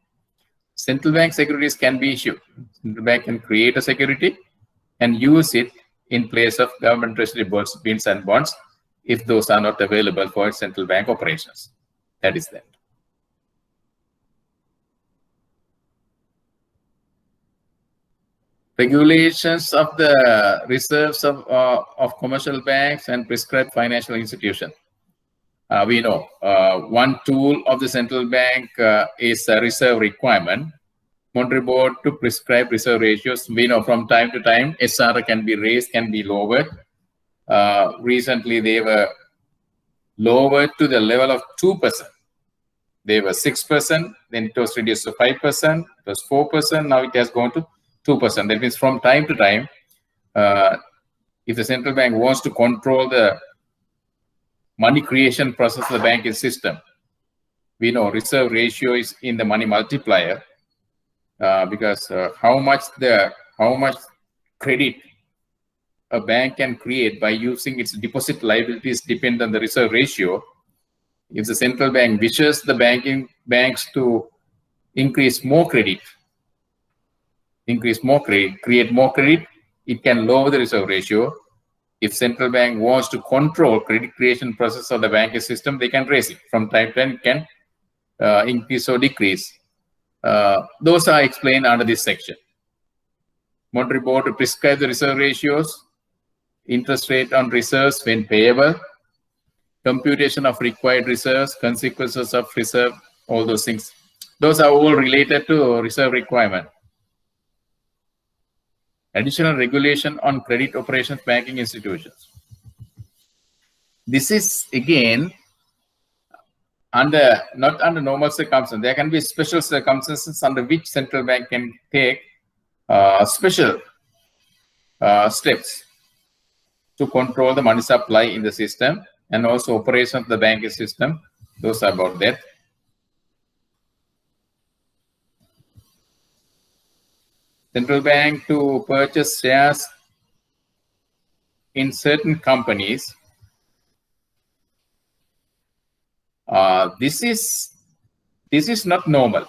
Central bank securities can be issued. Central bank can create a security and use it in place of government treasury bills and bonds if those are not available for central bank operations. That is that. Regulations of the reserves of commercial banks and prescribed financial institutions. We know one tool of the central bank is a reserve requirement. Monetary Board to prescribe reserve ratios. We know from time to time SR can be raised, can be lowered. Recently they were lowered to the level of 2%. They were 6%, then it was reduced to 5%, it was 4%, now it has gone to 2%. That means from time to time, if the central bank wants to control the money creation process of the banking system, we know reserve ratio is in the money multiplier, because how much credit a bank can create by using its deposit liabilities depend on the reserve ratio. If the central bank wishes the banks to increase more credit, create more credit, it can lower the reserve ratio. If central bank wants to control credit creation process of the banking system, they can raise it. From time to time, it can increase or decrease. Those are explained under this section. Monetary Board to prescribe the reserve ratios, interest rate on reserves when payable, computation of required reserves, consequences of reserve, all those things. Those are all related to reserve requirement. Additional regulation on credit operations banking institutions. This is again not under normal circumstances. There can be special circumstances under which central bank can take special steps to control the money supply in the system and also operation of the banking system. Those are about that. Central bank to purchase shares in certain companies. This is not normal.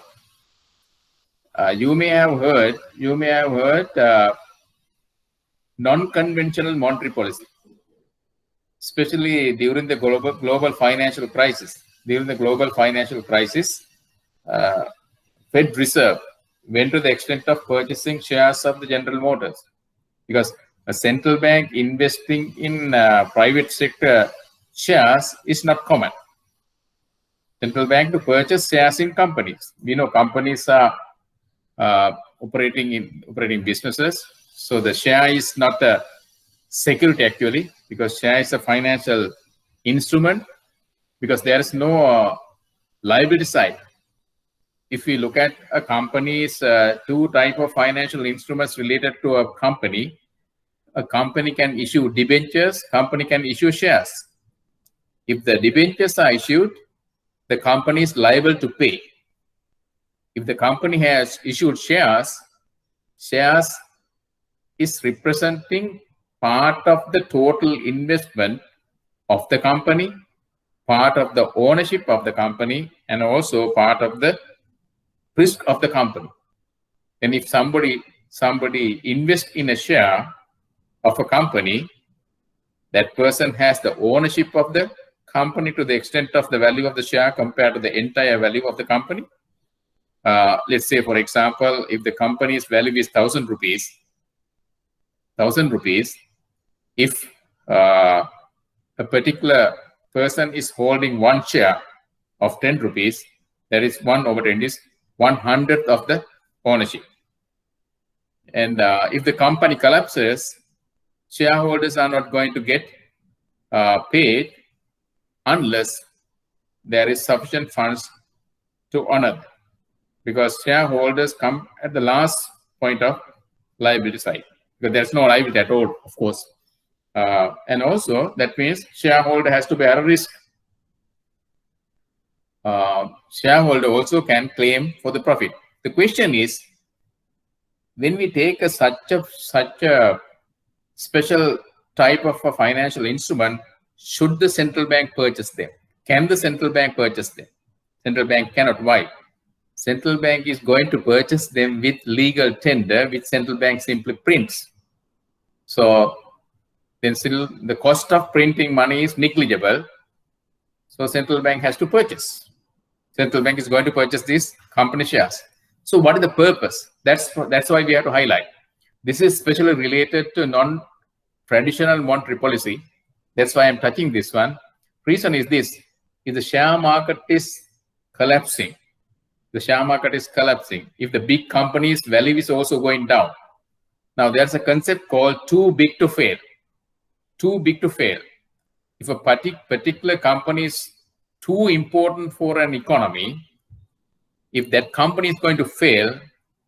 You may have heard non-conventional monetary policy, especially during the global financial crisis. During the global financial crisis, Fed Reserve went to the extent of purchasing shares of the General Motors, because a central bank investing in private sector shares is not common. Central bank to purchase shares in companies. We know companies are operating businesses, so the share is not a security actually, because share is a financial instrument, because there is no liability side, if we look at a company's two type of financial instruments related to a company can issue debentures, company can issue shares. If the debentures are issued, the company is liable to pay. If the company has issued shares is representing part of the total investment of the company, part of the ownership of the company, and also part of the risk of the company. And if somebody invests in a share of a company, that person has the ownership of the company to the extent of the value of the share compared to the entire value of the company. Let's say, for example, if the company's value is 1,000 rupees, if a particular person is holding one share of 10 rupees, that is 1/10 is 1/100th of the ownership. And if the company collapses, shareholders are not going to get paid unless there is sufficient funds to honor, because shareholders come at the last point of liability side, because there's no liability at all, of course. And also that means shareholder has to bear a risk. Shareholder also can claim for the profit. The question is, when we take such a special type of a financial instrument, should the central bank purchase them? Can the central bank purchase them? Central bank cannot. Why? Central bank is going to purchase them with legal tender, which central bank simply prints. So then still the cost of printing money is negligible. So central bank has to purchase. Central bank is going to purchase these company shares. So what is the purpose? That's why we have to highlight. This is especially related to non-traditional monetary policy. That's why I'm touching this one. Reason is this: if the share market is collapsing, if the big company's value is also going down. Now there's a concept called too big to fail. Too big to fail. If a particular company is too important for an economy, if that company is going to fail,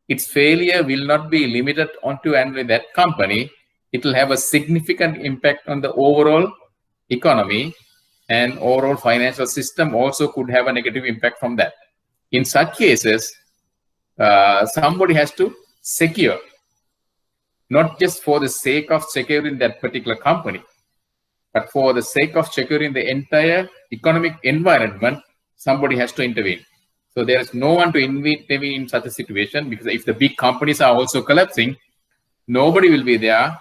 its failure will not be limited onto only that company. It will have a significant impact on the overall economy, and overall financial system also could have a negative impact from that. In such cases, somebody has to secure, not just for the sake of securing that particular company, but for the sake of securing the entire economic environment, somebody has to intervene. So there is no one to intervene in such a situation, because if the big companies are also collapsing, nobody will be there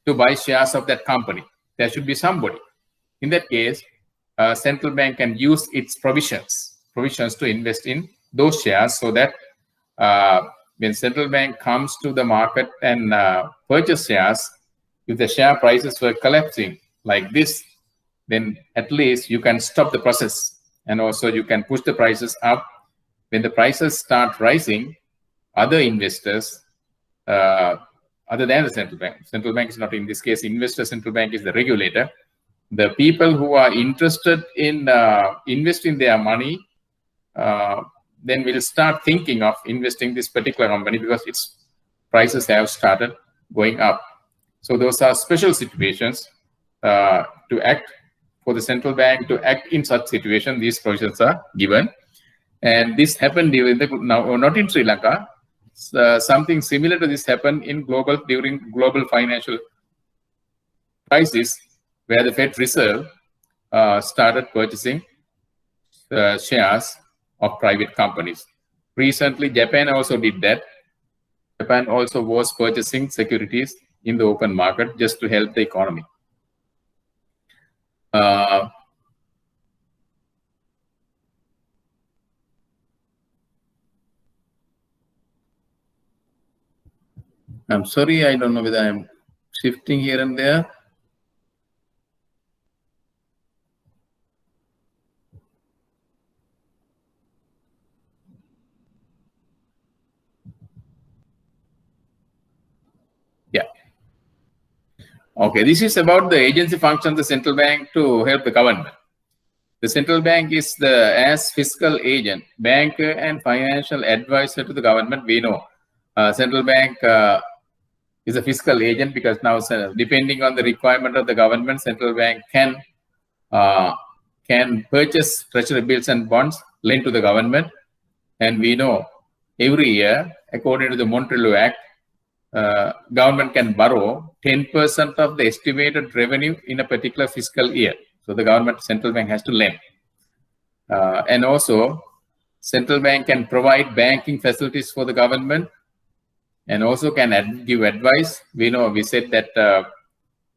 to buy shares of that company. There should be somebody. In that case, central bank can use its provisions to invest in those shares, so that when central bank comes to the market and purchase shares, if the share prices were collapsing like this, then at least you can stop the process, and also you can push the prices up. When the prices start rising, other investors, other than the central bank is not in this case investor, central bank is the regulator. The people who are interested in investing their money, then will start thinking of investing this particular company, because its prices have started going up. So those are special situations to act. For the central bank to act in such situation, these provisions are given. And this happened during not in Sri Lanka. Something similar to this happened in during global financial crisis, where the Fed Reserve started purchasing shares of private companies. Recently, Japan also did that. Japan also was purchasing securities in the open market just to help the economy. I'm sorry, I don't know whether I'm shifting here and there. Yeah. Okay, this is about the agency function of the central bank to help the government. The central bank is as fiscal agent, banker, and financial advisor to the government. We know central bank is a fiscal agent because now, depending on the requirement of the government, central bank can purchase treasury bills and bonds, lend to the government. And we know every year, according to the Montreal Act, government can borrow 10% of the estimated revenue in a particular fiscal year. So the government, central bank has to lend. And also, central bank can provide banking facilities for the government and also can give advice. We said that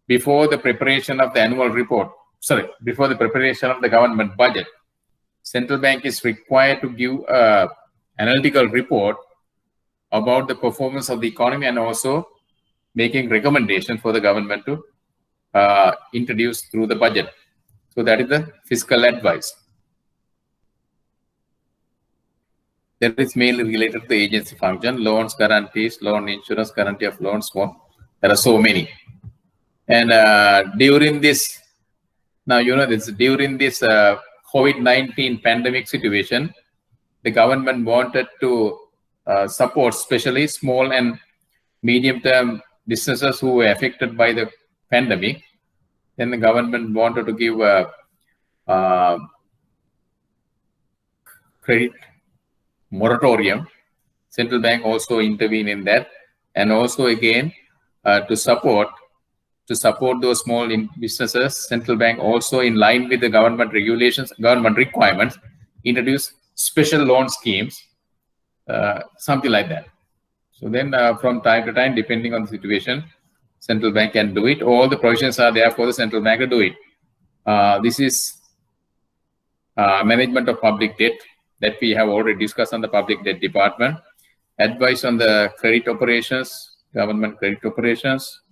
before the preparation of the annual report, before the preparation of the government budget, central bank is required to give an analytical report about the performance of the economy and also making recommendation for the government to introduce through the budget. So that is the fiscal advice. That is mainly related to the agency function, loans, guarantees, loan insurance, guarantee of loans. There are so many. And during this, during this COVID-19 pandemic situation, the government wanted to support especially small and medium-term businesses who were affected by the pandemic. Then the government wanted to give credit moratorium. Central bank also intervened in that, and also again to support those small businesses, central bank also, in line with the government regulations, government requirements, introduced special loan schemes, something like that. So then from time to time, depending on the situation, central bank can do it. All the provisions are there for the central bank to do it. This is management of public debt that we have already discussed on the public debt department. Advice on the credit operations, government credit operations.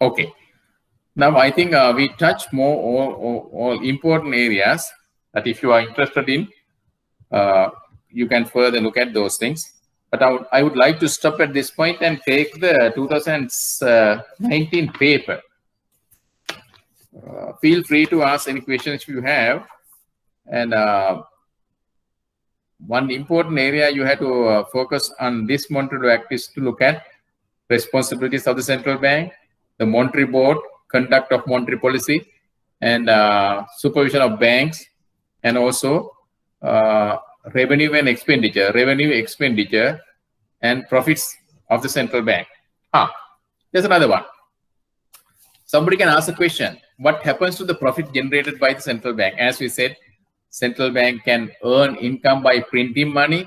Okay. Now I think we touch more all important areas that if you are interested in, you can further look at those things. But I would like to stop at this point and take the 2019 paper. Feel free to ask any questions if you have. And one important area you have to focus on this Montreal Act is to look at responsibilities of the central bank, the monetary board, conduct of monetary policy, and supervision of banks, and also revenue expenditure, and profits of the central bank. There's another one. Somebody can ask a question: what happens to the profit generated by the central bank? As we said, central bank can earn income by printing money,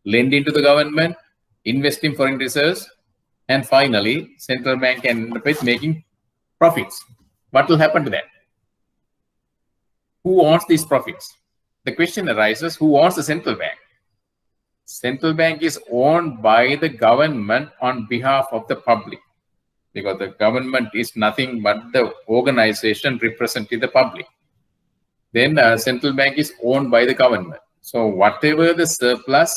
lending to the government, investing foreign reserves, and finally, central bank can making profits. What will happen to that? Who owns these profits? The question arises, who owns the central bank? Central bank is owned by the government on behalf of the public, because the government is nothing but the organization representing the public. Then central bank is owned by the government. So whatever the surplus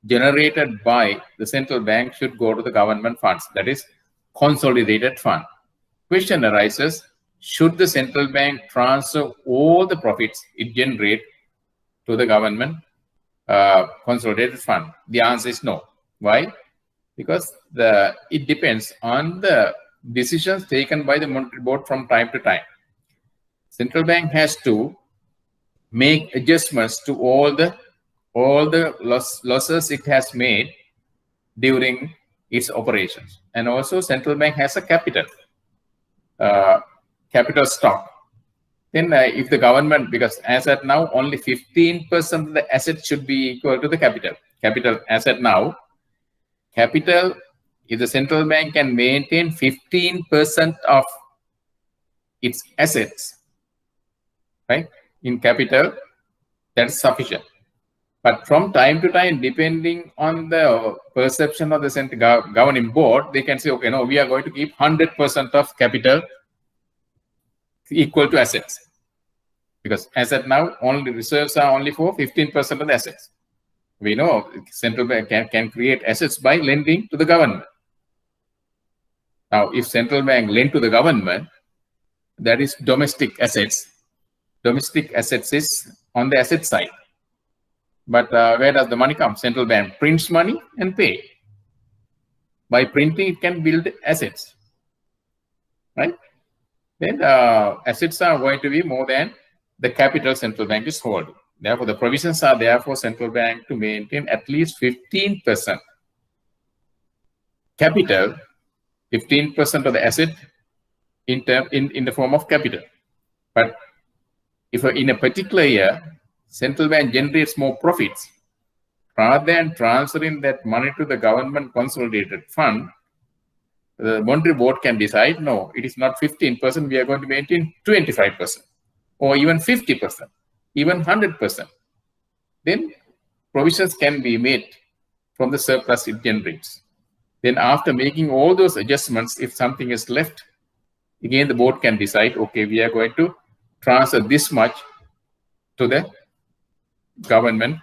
generated by the central bank should go to the government funds, that is consolidated fund. Question arises, should the central bank transfer all the profits it generates to the government consolidated fund? The answer is no. Why? Because it depends on the decisions taken by the monetary board from time to time. Central bank has to make adjustments to all the losses it has made during its operations. And also central bank has a capital stock. Then if the government, because as at now only 15% of the assets should be equal to the capital as at now, capital, if the central bank can maintain 15% of its assets, right, in capital, that's sufficient. But from time to time, depending on the perception of the central governing board, they can say, okay, no, we are going to keep 100% of capital equal to assets. Because as at now, only reserves are only for 15% of the assets. We know central bank can create assets by lending to the government. Now, if central bank lend to the government, that is domestic assets. Domestic assets is on the asset side. But where does the money come? Central bank prints money and pay. By printing, it can build assets, right? Then assets are going to be more than the capital central bank is holding. Therefore, the provisions are there for central bank to maintain at least 15% capital, 15% of the asset in the form of capital. But if in a particular year, central bank generates more profits, rather than transferring that money to the government consolidated fund, the monetary board can decide, no, it is not 15%, we are going to maintain 25%, or even 50%, even 100%. Then provisions can be made from the surplus it generates. Then after making all those adjustments, if something is left, again, the board can decide, okay, we are going to transfer this much to the government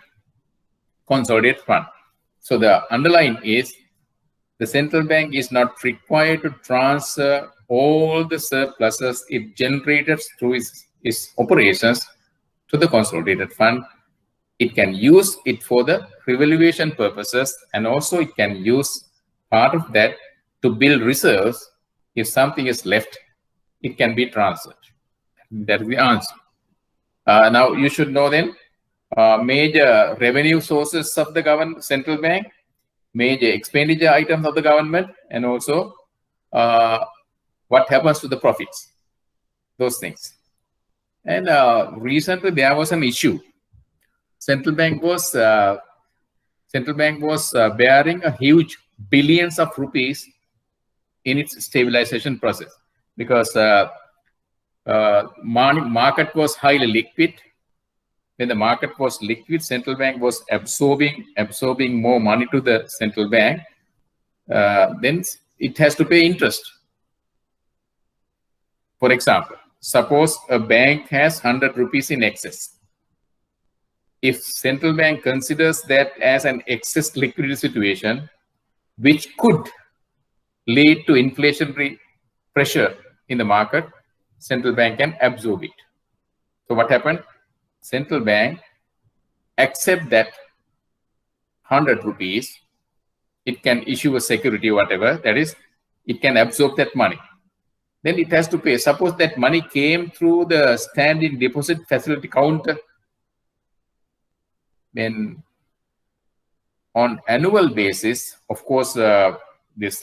consolidated fund. So the underline is the central bank is not required to transfer all the surpluses it generated through its operations to the consolidated fund. It can use it for the revaluation purposes, and also it can use part of that to build reserves. If something is left, it can be transferred. That is the answer. Now you should know then major revenue sources of the central bank, major expenditure items of the government, and also what happens to the profits, those things. And recently there was an issue. Central bank was bearing a huge billions of rupees in its stabilization process, because market was highly liquid. When the market was liquid, central bank was absorbing more money to the central bank. Then it has to pay interest. For example, suppose a bank has 100 rupees in excess. If central bank considers that as an excess liquidity situation, which could lead to inflationary pressure in the market, central bank can absorb it. So what happened? Central bank accept that 100 rupees, it can issue a security, whatever, that is, it can absorb that money. Then it has to pay. Suppose that money came through the standing deposit facility counter, then on annual basis, of course, this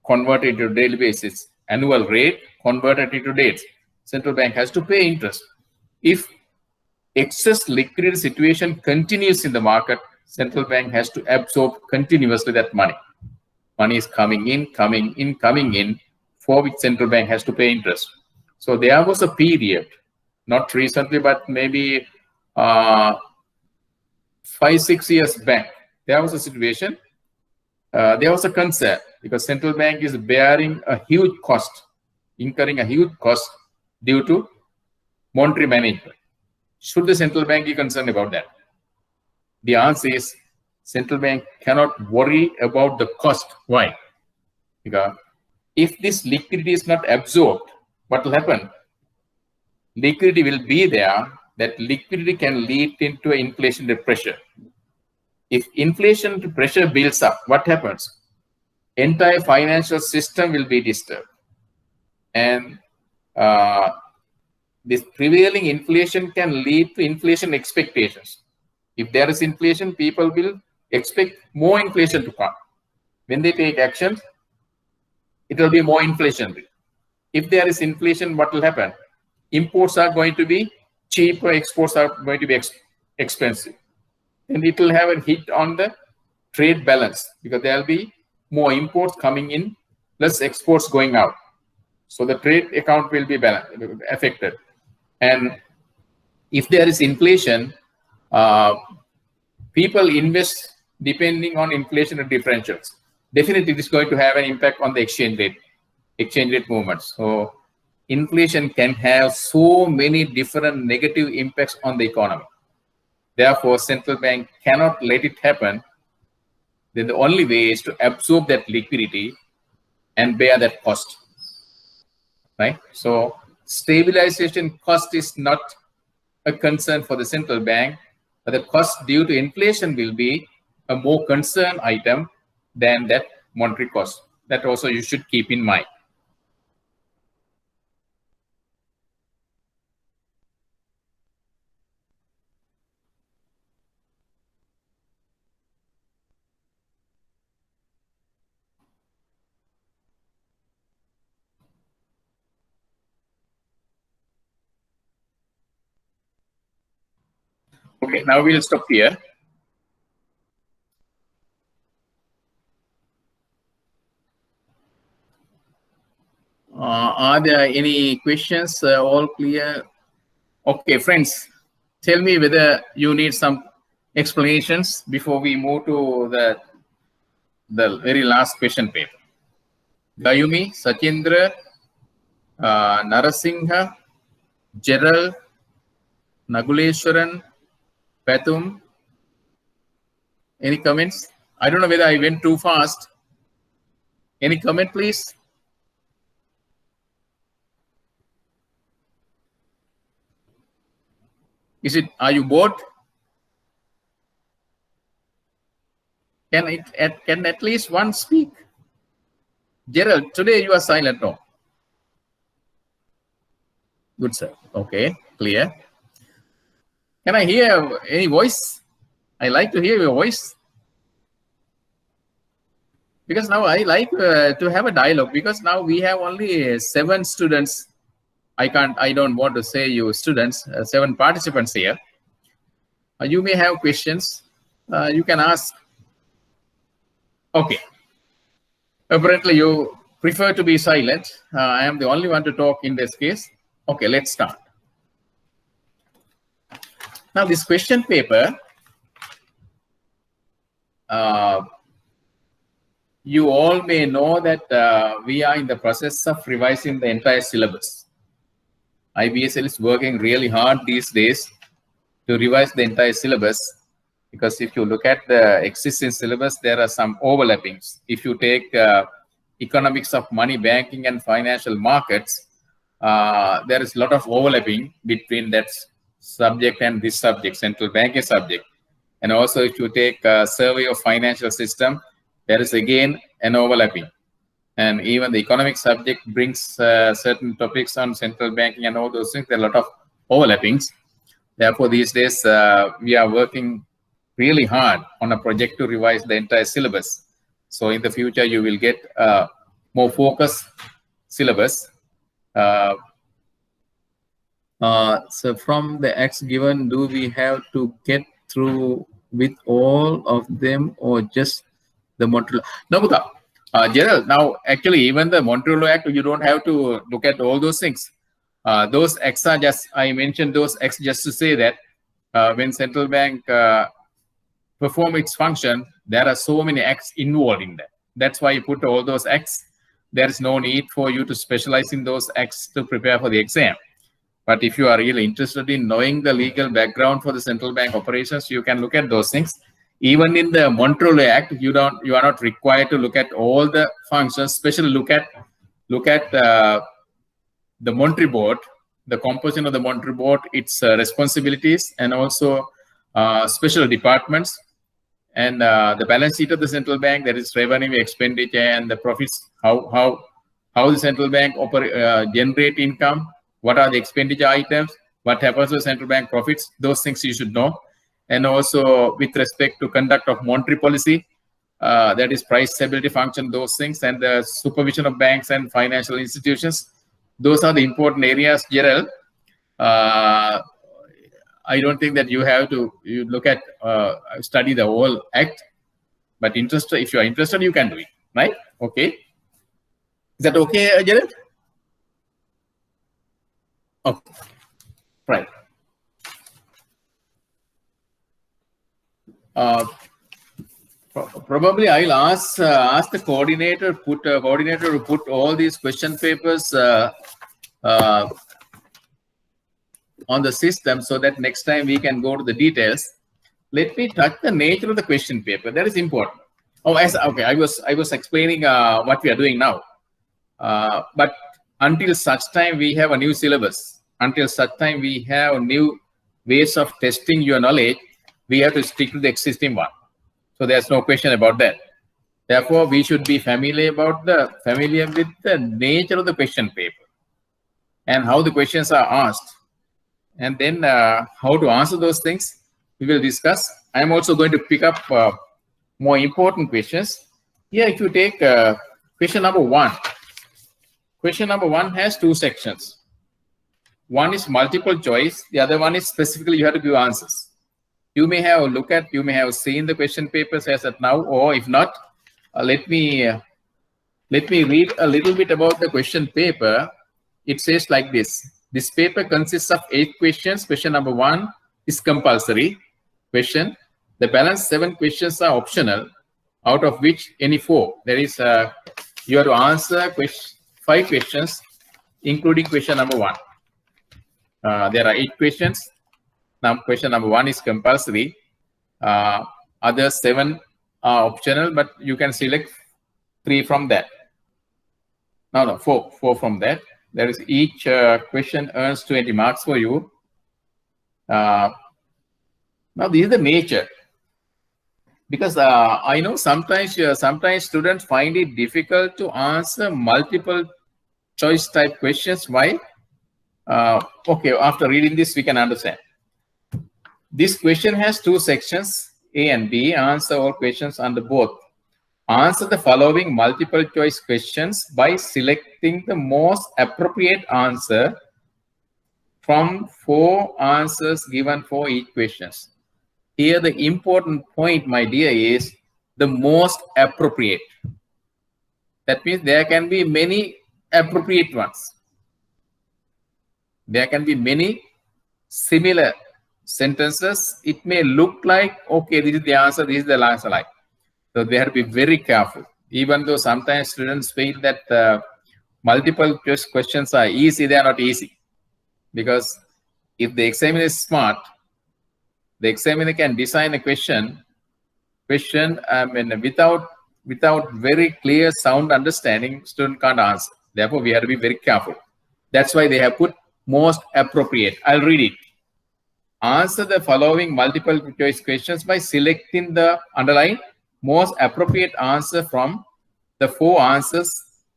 converted to daily basis, annual rate converted into dates, central bank has to pay interest. If excess liquidity situation continues in the market, central bank has to absorb continuously that money. Money is coming in, for which central bank has to pay interest. So there was a period, not recently, but maybe 5-6 years back, there was a situation, there was a concern, because central bank is bearing a huge cost, incurring a huge cost due to monetary management. Should the central bank be concerned about that? The answer is central bank cannot worry about the cost. Why? Because if this liquidity is not absorbed, what will happen? Liquidity will be there. That liquidity can lead into inflationary pressure. If inflation pressure builds up, what happens? Entire financial system will be disturbed. And this prevailing inflation can lead to inflation expectations. If there is inflation, people will expect more inflation to come. When they take action, it will be more inflationary. If there is inflation, what will happen? Imports are going to be cheaper, exports are going to be expensive. And it will have a hit on the trade balance, because there will be more imports coming in, less exports going out. So the trade account will be affected. And if there is inflation, people invest depending on inflation differentials. Definitely, it is going to have an impact on the exchange rate movements. So inflation can have so many different negative impacts on the economy. Therefore, central bank cannot let it happen. Then the only way is to absorb that liquidity and bear that cost, right? So stabilization cost is not a concern for the central bank, but the cost due to inflation will be a more concern item than that monetary cost. That also you should keep in mind. Okay, now we'll stop here. Are there any questions? All clear? Okay, friends, tell me whether you need some explanations before we move to the very last question paper. Gayumi, Sachindra, Narasingha, Gerald, Naguleshwaran, Patum. Any comments? I don't know whether I went too fast. Any comment, please? Are you bored? Can at least one speak? Gerald, today you are silent, no? Good, sir. Okay, clear. Can I hear any voice? I like to hear your voice. Because now I like to have a dialogue, because now we have only 7 students. I don't want to say you students, 7 participants here. You may have questions. You can ask. Okay. Apparently you prefer to be silent. I am the only one to talk in this case. Okay, let's start. Now this question paper, you all may know that we are in the process of revising the entire syllabus. IBSL is working really hard these days to revise the entire syllabus, because if you look at the existing syllabus, there are some overlappings. If you take economics of money, banking, and financial markets, there is a lot of overlapping between that subject and this subject, central banking subject. And also, if you take a survey of financial system, there is again an overlapping. And even the economic subject brings certain topics on central banking and all those things. There are a lot of overlappings. Therefore, these days, we are working really hard on a project to revise the entire syllabus. So in the future, you will get more focused syllabus. So from the acts given, do we have to get through with all of them or just the Montreal? No, Gerald, now actually even the Montreal Act, you don't have to look at all those things. Those acts are just, I mentioned those acts just to say that when central bank perform its function, there are so many acts involved in that. That's why you put all those acts. There is no need for you to specialize in those acts to prepare for the exam. But if you are really interested in knowing the legal background for the central bank operations, you can look at those things. Even in the Montreal Act, you are not required to look at all the functions. Especially look at the Monetary Board, the composition of the Monetary Board, its responsibilities, and also special departments, and the balance sheet of the central bank. There is revenue, expenditure, and the profits. How the central bank generate income. What are the expenditure items? What happens to central bank profits? Those things you should know. And also with respect to conduct of monetary policy, that is price stability function, those things, and the supervision of banks and financial institutions. Those are the important areas, Gerald. I don't think that you have to look at study the whole act, but if you are interested, you can do it, right? Okay. Is that okay, Gerald? Okay. Right. Probably I'll ask the coordinator to put all these question papers on the system, so that next time we can go to the details. Let me touch the nature of the question paper. That is important. Oh, okay. I was explaining what we are doing now. But until such time we have a new syllabus, until such time we have new ways of testing your knowledge, we have to stick to the existing one. So there's no question about that. Therefore, we should be familiar with the nature of the question paper and how the questions are asked. And then how to answer those things, we will discuss. I'm also going to pick up more important questions. Here, if you take question number 1. Question number 1 has 2 sections. One is multiple choice. The other one is specifically you have to give answers. You may have you may have seen the question papers as of now, or if not, let me read a little bit about the question paper. It says like this. This paper consists of 8 questions. Question number 1 is compulsory question. The balance 7 questions are optional, out of which any 4. There is you have to answer 5 questions, including question number 1. There are 8 questions. Now, question number 1 is compulsory. Other 7 are optional, but you can select 3 from that. No, 4 from that. There is each question earns 20 marks for you. Now, this is the nature. Because I know sometimes students find it difficult to answer multiple choice type questions. Why? Okay, after reading this, we can understand. This question has 2 sections, A and B. Answer all questions under both. Answer the following multiple choice questions by selecting the most appropriate answer from 4 answers given for each question. Here, the important point, my dear, is the most appropriate. That means there can be many appropriate ones. There can be many similar sentences. It may look like, okay, this is the answer, this is the answer like. So they have to be very careful. Even though sometimes students feel that multiple choice questions are easy, they are not easy. Because if the examiner is smart, the examiner can design a question without very clear sound understanding, student can't answer. Therefore, we have to be very careful. That's why they have put most appropriate. I'll read it. Answer the following multiple choice questions by selecting the underline most appropriate answer from the 4 answers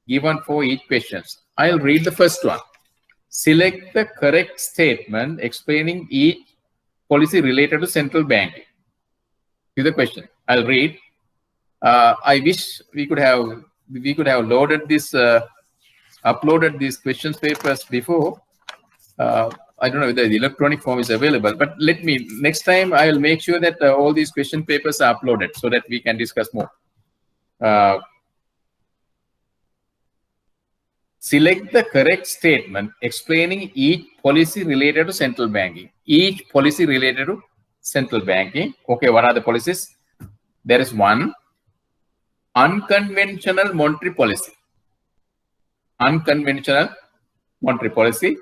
given for each question. I'll read the first one. Select the correct statement explaining each policy related to central banking. Here's the question. I'll read. I wish we could have loaded this, uploaded these questions papers before. I don't know whether the electronic form is available, but next time I will make sure that all these question papers are uploaded so that we can discuss more. Select the correct statement explaining each policy related to central banking. Each policy related to central banking. Okay, what are the policies? There is one, unconventional monetary policy. Unconventional monetary policy.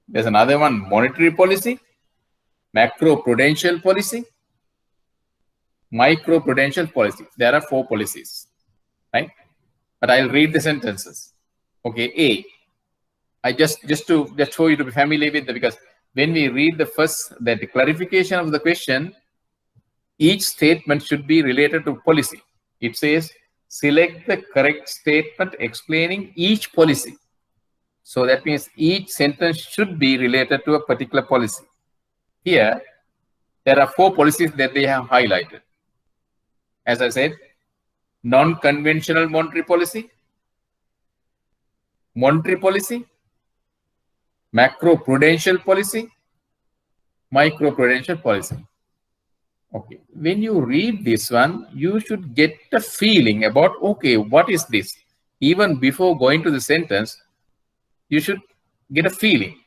There's another one, monetary policy, macro-prudential policy, micro-prudential policy. There are 4 policies, right? But I'll read the sentences. Okay, A. I just for you to be familiar with that, because when we read the clarification of the question, each statement should be related to policy. It says, select the correct statement explaining each policy. So that means each sentence should be related to a particular policy. Here, there are 4 policies that they have highlighted. As I said, non-conventional monetary policy, macro-prudential policy, micro-prudential policy. Okay, when you read this one, you should get a feeling about, okay, what is this? Even before going to the sentence, you should get a feeling.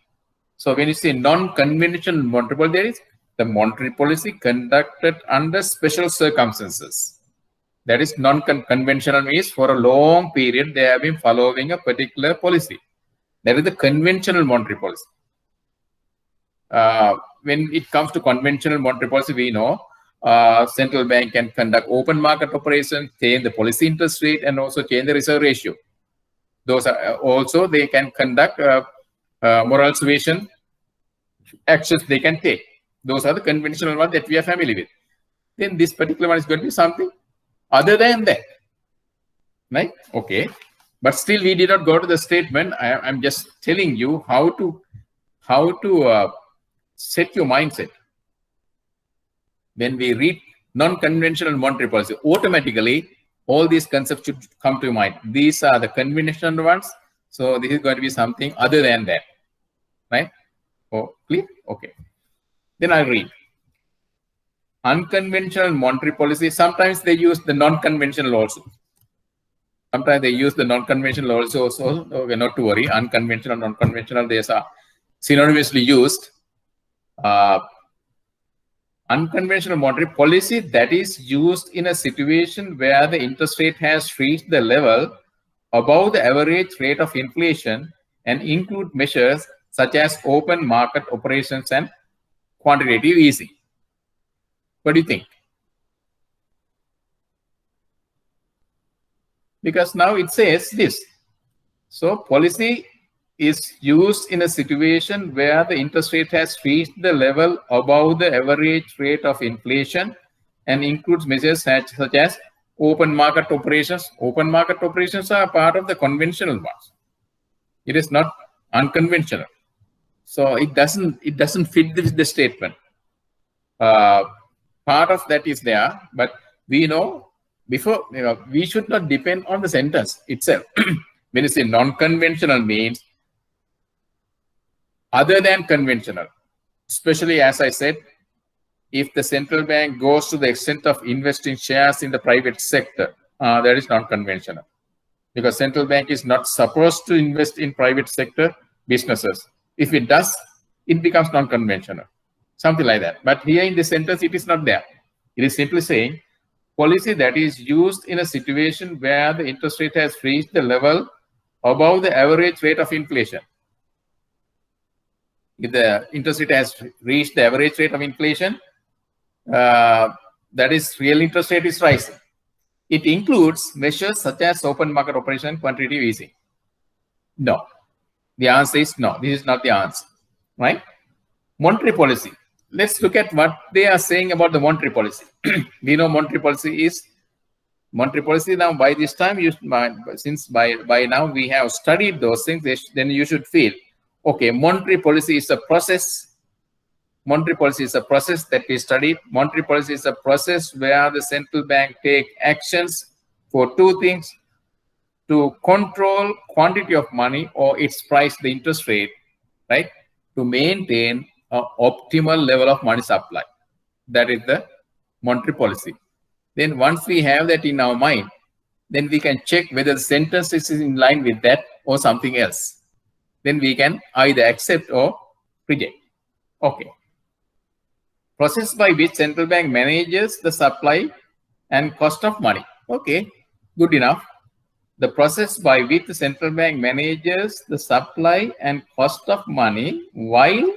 So when you say non-conventional monetary policy, there is the monetary policy conducted under special circumstances. That is non-conventional means for a long period they have been following a particular policy. That is the conventional monetary policy. When it comes to conventional monetary policy, we know central bank can conduct open market operations, change the policy interest rate, and also change the reserve ratio. Those are also they can conduct moral suasion actions they can take. Those are the conventional ones that we are familiar with. Then this particular one is going to be something other than that, right? Okay, but still we did not go to the statement. I'm just telling you how to set your mindset. When we read non-conventional monetary policy, automatically all these concepts should come to your mind. These are the conventional ones, so this is going to be something other than that, right? Oh, clear? Okay. Then I read. Unconventional monetary policy, sometimes they use the non-conventional also. Sometimes they use the non-conventional also, so okay, not to worry. Unconventional, non-conventional, they are synonymously used. Unconventional monetary policy that is used in a situation where the interest rate has reached the level above the average rate of inflation and include measures such as open market operations and quantitative easing. What do you think? Because now it says this. So policy is used in a situation where the interest rate has reached the level above the average rate of inflation and includes measures such as open market operations. Open market operations are part of the conventional ones. It is not unconventional. So it doesn't fit the statement. Part of that is there, but we know before, we should not depend on the sentence itself. When you say non-conventional means other than conventional, especially as I said, if the central bank goes to the extent of investing shares in the private sector, that is non-conventional, because central bank is not supposed to invest in private sector businesses. If it does, it becomes non-conventional, something like that. But here in this sentence, it is not there. It is simply saying policy that is used in a situation where the interest rate has reached the level above the average rate of inflation. If the interest rate has reached the average rate of inflation, that is real interest rate is rising. It includes measures such as open market operation and quantitative easing. No. The answer is no. This is not the answer, right? Monetary policy. Let's look at what they are saying about the monetary policy. We know monetary policy now. By this time, since by now we have studied those things, then you should feel, okay, monetary policy is a process. Monetary policy is a process that we studied. Monetary policy is a process where the central bank take actions for two things: to control quantity of money or its price, the interest rate, right? To maintain an optimal level of money supply. That is the monetary policy. Then once we have that in our mind, then we can check whether the sentence is in line with that or something else. Then we can either accept or reject. Okay. Process by which central bank manages the supply and cost of money. Okay, good enough. The process by which the central bank manages the supply and cost of money while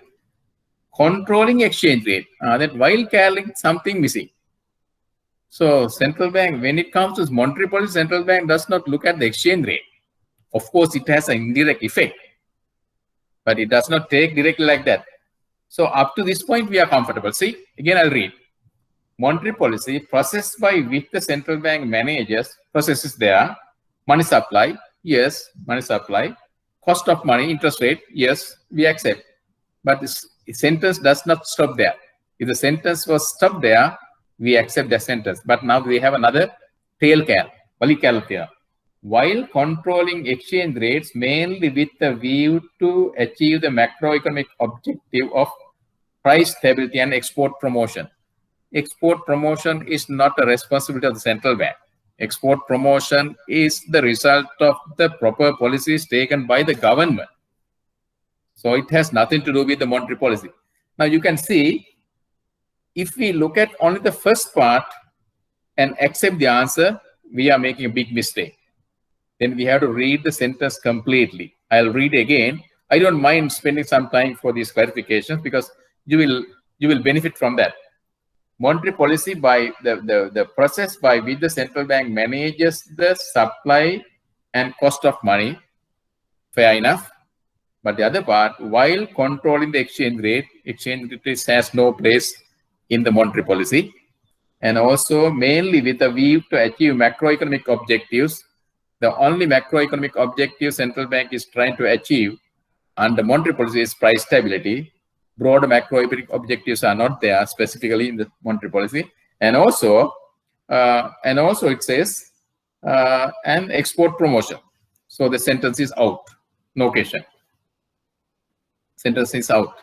controlling exchange rate. That while carrying something missing. So central bank, when it comes to monetary policy, central bank does not look at the exchange rate. Of course, it has an indirect effect, but it does not take directly like that. So up to this point, we are comfortable. See, again, I'll read. Monetary policy, process by which the central bank manages, processes there, money supply, yes, money supply, cost of money, interest rate, yes, we accept. But this sentence does not stop there. If the sentence was stopped there, we accept the sentence. But now we have another tail cal, here. While controlling exchange rates mainly with the view to achieve the macroeconomic objective of price stability and export promotion. Export promotion is not a responsibility of the central bank. Export promotion is the result of the proper policies taken by the government. So it has nothing to do with the monetary policy. Now you can see, if we look at only the first part and accept the answer, we are making a big mistake. Then we have to read the sentence completely. I'll read again. I don't mind spending some time for these clarifications because you will benefit from that. Monetary policy by the process by which the central bank manages the supply and cost of money Fair enough. But the other part, while controlling the exchange rate has no place in the monetary policy, and also mainly with a view to achieve macroeconomic objectives. The only macroeconomic objective central bank is trying to achieve under monetary policy is price stability. Broad macroeconomic objectives are not there specifically in the monetary policy, and also it says and export promotion. So the sentence is out. No question. Sentence is out.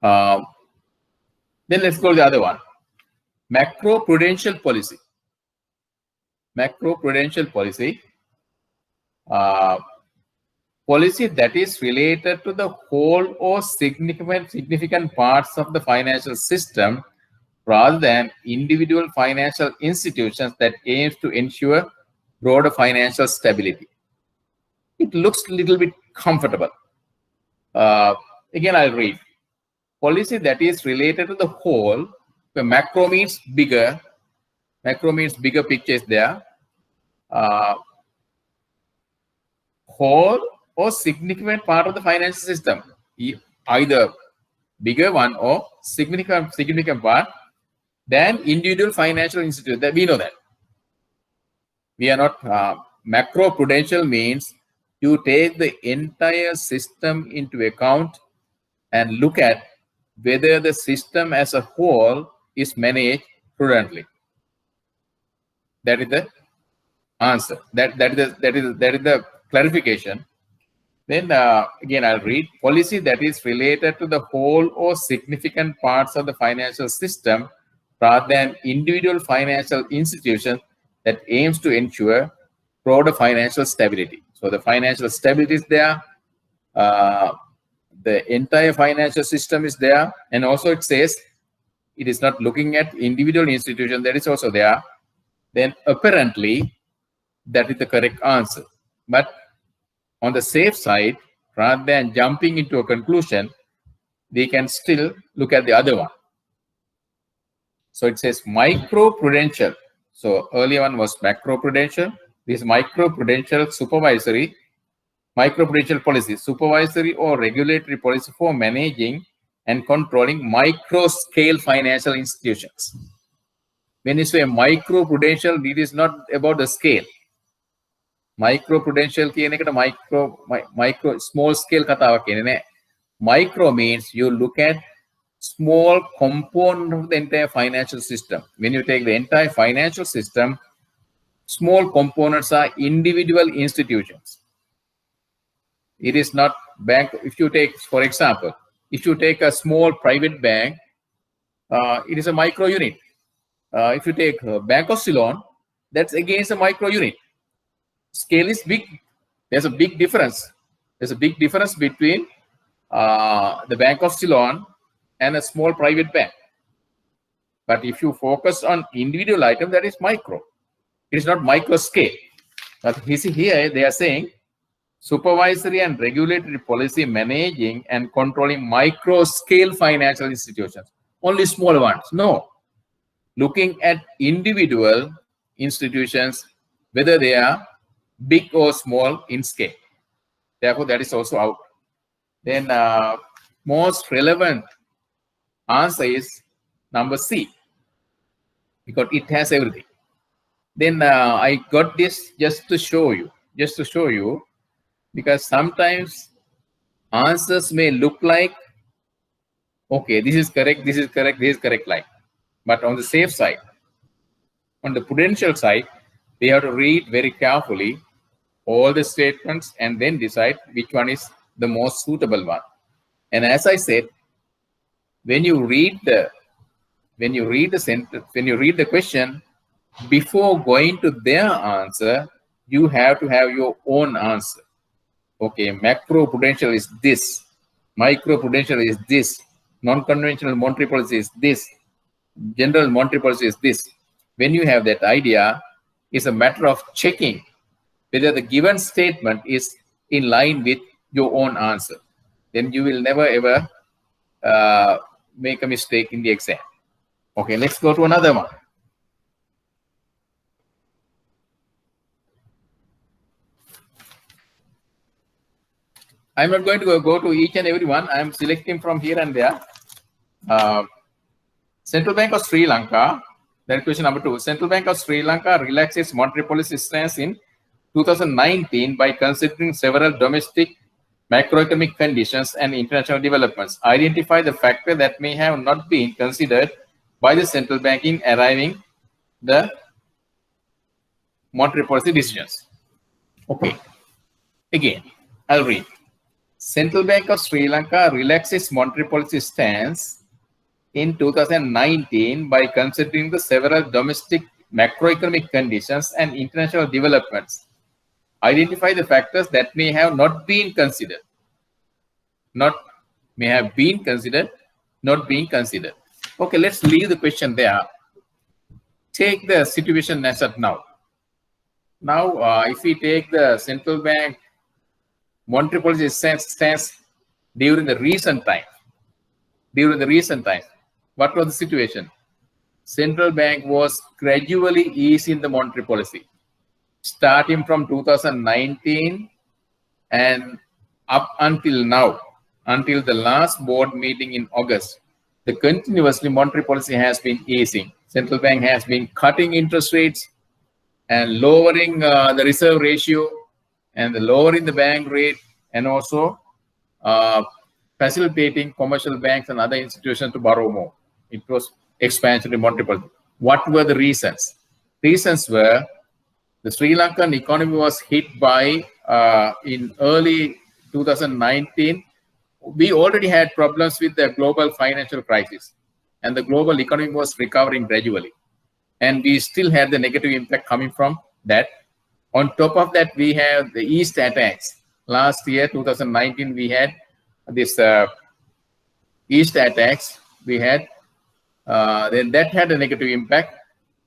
Then let's go to the other one. Macroprudential policy. Macroprudential policy. Policy that is related to the whole or significant parts of the financial system rather than individual financial institutions that aims to ensure broader financial stability. It looks a little bit comfortable. Again, I'll read. Policy that is related to the whole, where macro means bigger. Macro means bigger picture is there. Whole or significant part of the financial system, either bigger one or significant part than individual financial institutions. That we know that. We are not macro-prudential means you take the entire system into account and look at whether the system as a whole is managed prudently. That is the answer. That is the clarification. Then again, I'll read. Policy that is related to the whole or significant parts of the financial system rather than individual financial institutions that aims to ensure broader financial stability. So the financial stability is there. The entire financial system is there. And also it says it is not looking at individual institutions. That is also there. Then apparently that is the correct answer. But on the safe side, rather than jumping into a conclusion, we can still look at the other one. So it says microprudential. So earlier one was macroprudential. This microprudential supervisory, microprudential policy, supervisory or regulatory policy for managing and controlling micro-scale financial institutions. When you say microprudential, it is not about the scale. Microprudential කියන එකට micro small scale කතාවක් කියන්නේ නෑ. Micro means you look at small component of the entire financial system. When you take the entire financial system, small components are individual institutions. It is not bank. If you take, for example, if you take a small private bank, it is a micro unit. If you take Bank of Ceylon, that's against a micro unit. Scale is big. There's a big difference. There's a big difference between the Bank of Ceylon and a small private bank. But if you focus on individual item, that is micro. It is not micro scale. But here they are saying supervisory and regulatory policy managing and controlling micro scale financial institutions. Only small ones. No. Looking at individual institutions, whether they are big or small in scale. Therefore, that is also out. Then most relevant answer is number C, because it has everything. Then I got this just to show you, because sometimes answers may look like, okay, this is correct, this is correct, this is correct, like. But on the safe side, on the prudential side, we have to read very carefully all the statements and then decide which one is the most suitable one. And as I said, when you read the sentence, when you read the question, before going to their answer, you have to have your own answer. Okay, macroprudential is this, microprudential is this, non-conventional monetary policy is this, general monetary policy is this. When you have that idea, it's a matter of checking whether the given statement is in line with your own answer. Then you will never ever make a mistake in the exam. Okay, let's go to another one. I'm not going to go to each and every one. I'm selecting from here and there. Central Bank of Sri Lanka. Then question number 2. Central Bank of Sri Lanka relaxed its monetary policy stance in 2019 by considering several domestic macroeconomic conditions and international developments. Identify the factor that may have not been considered by the central bank in arriving the monetary policy decisions. Okay. Again, I'll read. Central Bank of Sri Lanka relaxed its monetary policy stance in 2019 by considering the several domestic macroeconomic conditions and international developments. Identify the factors that may have not been considered. Not may have been considered, not being considered. Okay, let's leave the question there. Take the situation as of now. Now, if we take the central bank monetary policy stance during the recent time, what was the situation? Central bank was gradually easing the monetary policy, starting from 2019 and up until now, until the last board meeting in August. The continuously monetary policy has been easing. Central bank has been cutting interest rates and lowering the reserve ratio and lowering the bank rate, and also facilitating commercial banks and other institutions to borrow more. It was expansionary monetary policy. What were the reasons? Reasons were the Sri Lankan economy was hit by, in early 2019, we already had problems with the global financial crisis, and the global economy was recovering gradually. And we still had the negative impact coming from that. On top of that, we have the East attacks. Last year, 2019, we had this East attacks. We had, then that had a negative impact.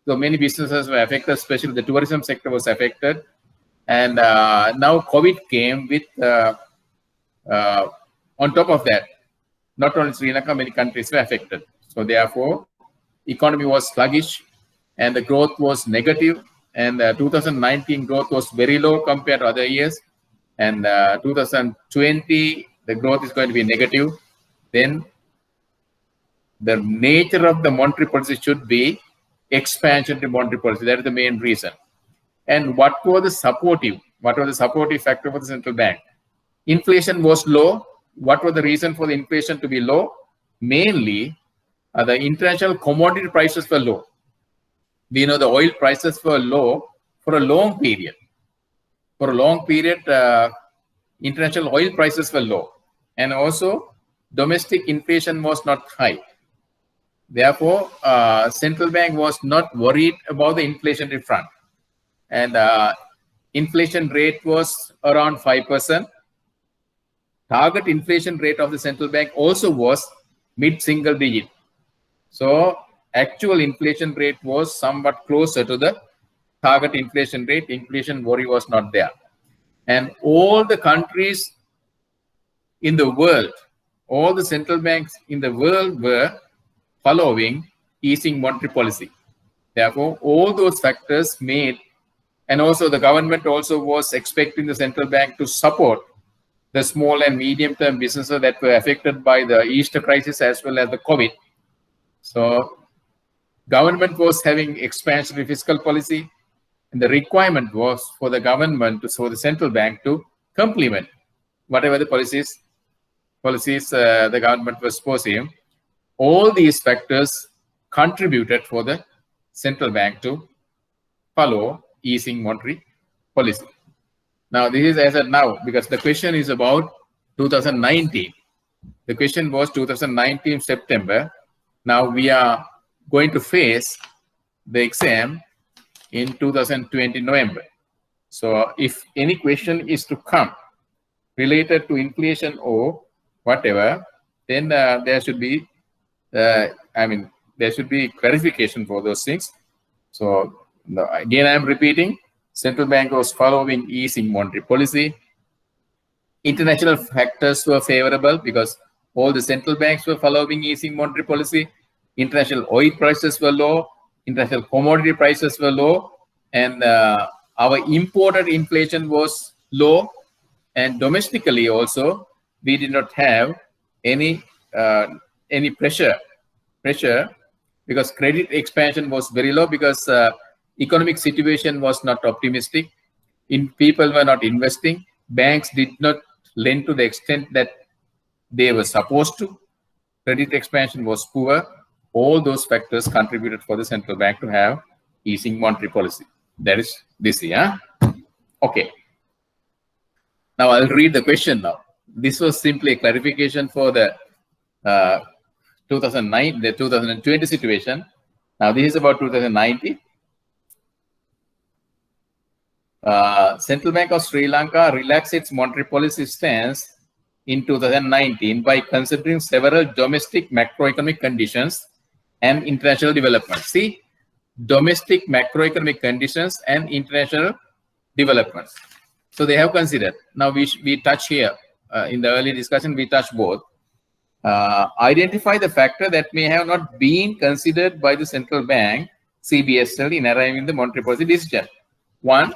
So many businesses were affected, especially the tourism sector was affected. And now COVID came with, on top of that, not only Sri Lanka, many countries were affected. So therefore, economy was sluggish and the growth was negative. And 2019 growth was very low compared to other years. And 2020, the growth is going to be negative. Then the nature of the monetary policy should be expansionary monetary policy. That is the main reason. And what was the supportive factor for the central bank? Inflation was low. What was the reason for the inflation to be low? Mainly, the international commodity prices were low. We know the oil prices were low for a long period. For a long period, international oil prices were low. And also, domestic inflation was not high. Therefore, central bank was not worried about the inflationary front. And inflation rate was around 5%. Target inflation rate of the central bank also was mid-single digit. So actual inflation rate was somewhat closer to the target inflation rate. Inflation worry was not there. And all the countries in the world, all the central banks in the world were following easing monetary policy. Therefore, all those factors made, and also the government also was expecting the central bank to support the small and medium-term businesses that were affected by the Easter crisis as well as the COVID. So government was having expansionary fiscal policy, and the requirement was for the government, for the central bank to complement whatever the policies the government was pursuing. All these factors contributed for the central bank to follow easing monetary policy. Now, this is as of now, because the question is about 2019. The question was 2019 September. Now we are going to face the exam in 2020 November. So if any question is to come related to inflation or whatever, then there should be, there should be clarification for those things. So again, I am repeating, central bank was following easing monetary policy. International factors were favorable because all the central banks were following easing monetary policy. International oil prices were low. International commodity prices were low. And our imported inflation was low. And domestically also, we did not have any pressure because credit expansion was very low because economic situation was not optimistic. People were not investing. Banks did not lend to the extent that they were supposed to. Credit expansion was poor. All those factors contributed for the central bank to have easing monetary policy. That is this year. Okay. Now I'll read the question now. This was simply a clarification for the 2009, the 2020 situation. Now this is about 2019. Central Bank of Sri Lanka relaxed its monetary policy stance in 2019 by considering several domestic macroeconomic conditions and international developments. See, domestic macroeconomic conditions and international developments. So they have considered. Now we touch here in the early discussion, we touch both. Identify the factor that may have not been considered by the central bank, CBSL, in arriving the monetary policy decision. One,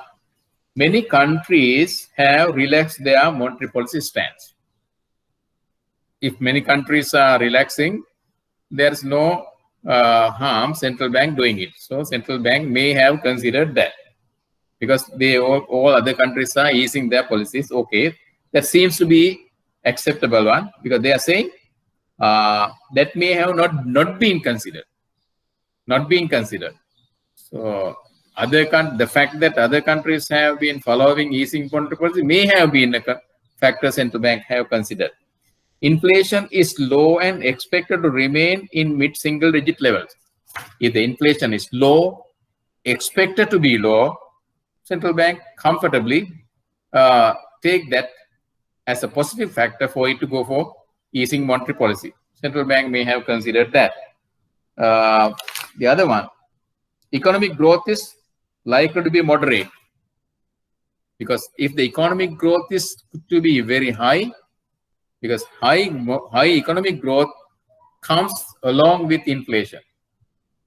many countries have relaxed their monetary policy stance. If many countries are relaxing, there's no harm central bank doing it. So central bank may have considered that because they all other countries are easing their policies. Okay, that seems to be acceptable one because they are saying that may have not been considered. So the fact that other countries have been following easing monetary policy may have been a factor central bank have considered. Inflation is low and expected to remain in mid-single digit levels. If the inflation is low, expected to be low, central bank comfortably take that as a positive factor for it to go for easing monetary policy. Central bank may have considered that. The other one, economic growth is likely to be moderate because if the economic growth is to be very high, because high economic growth comes along with inflation.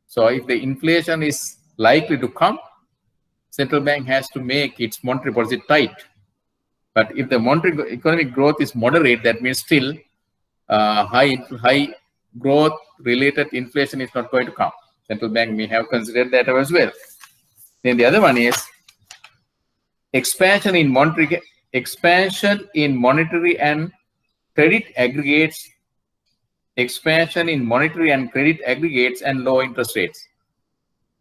So if the inflation is likely to come, central bank has to make its monetary policy tight. But if the monetary economic growth is moderate, that means still high growth related inflation is not going to come. Central bank may have considered that as well. Then the other one is expansion in monetary and credit aggregates, expansion in monetary and credit aggregates and low interest rates.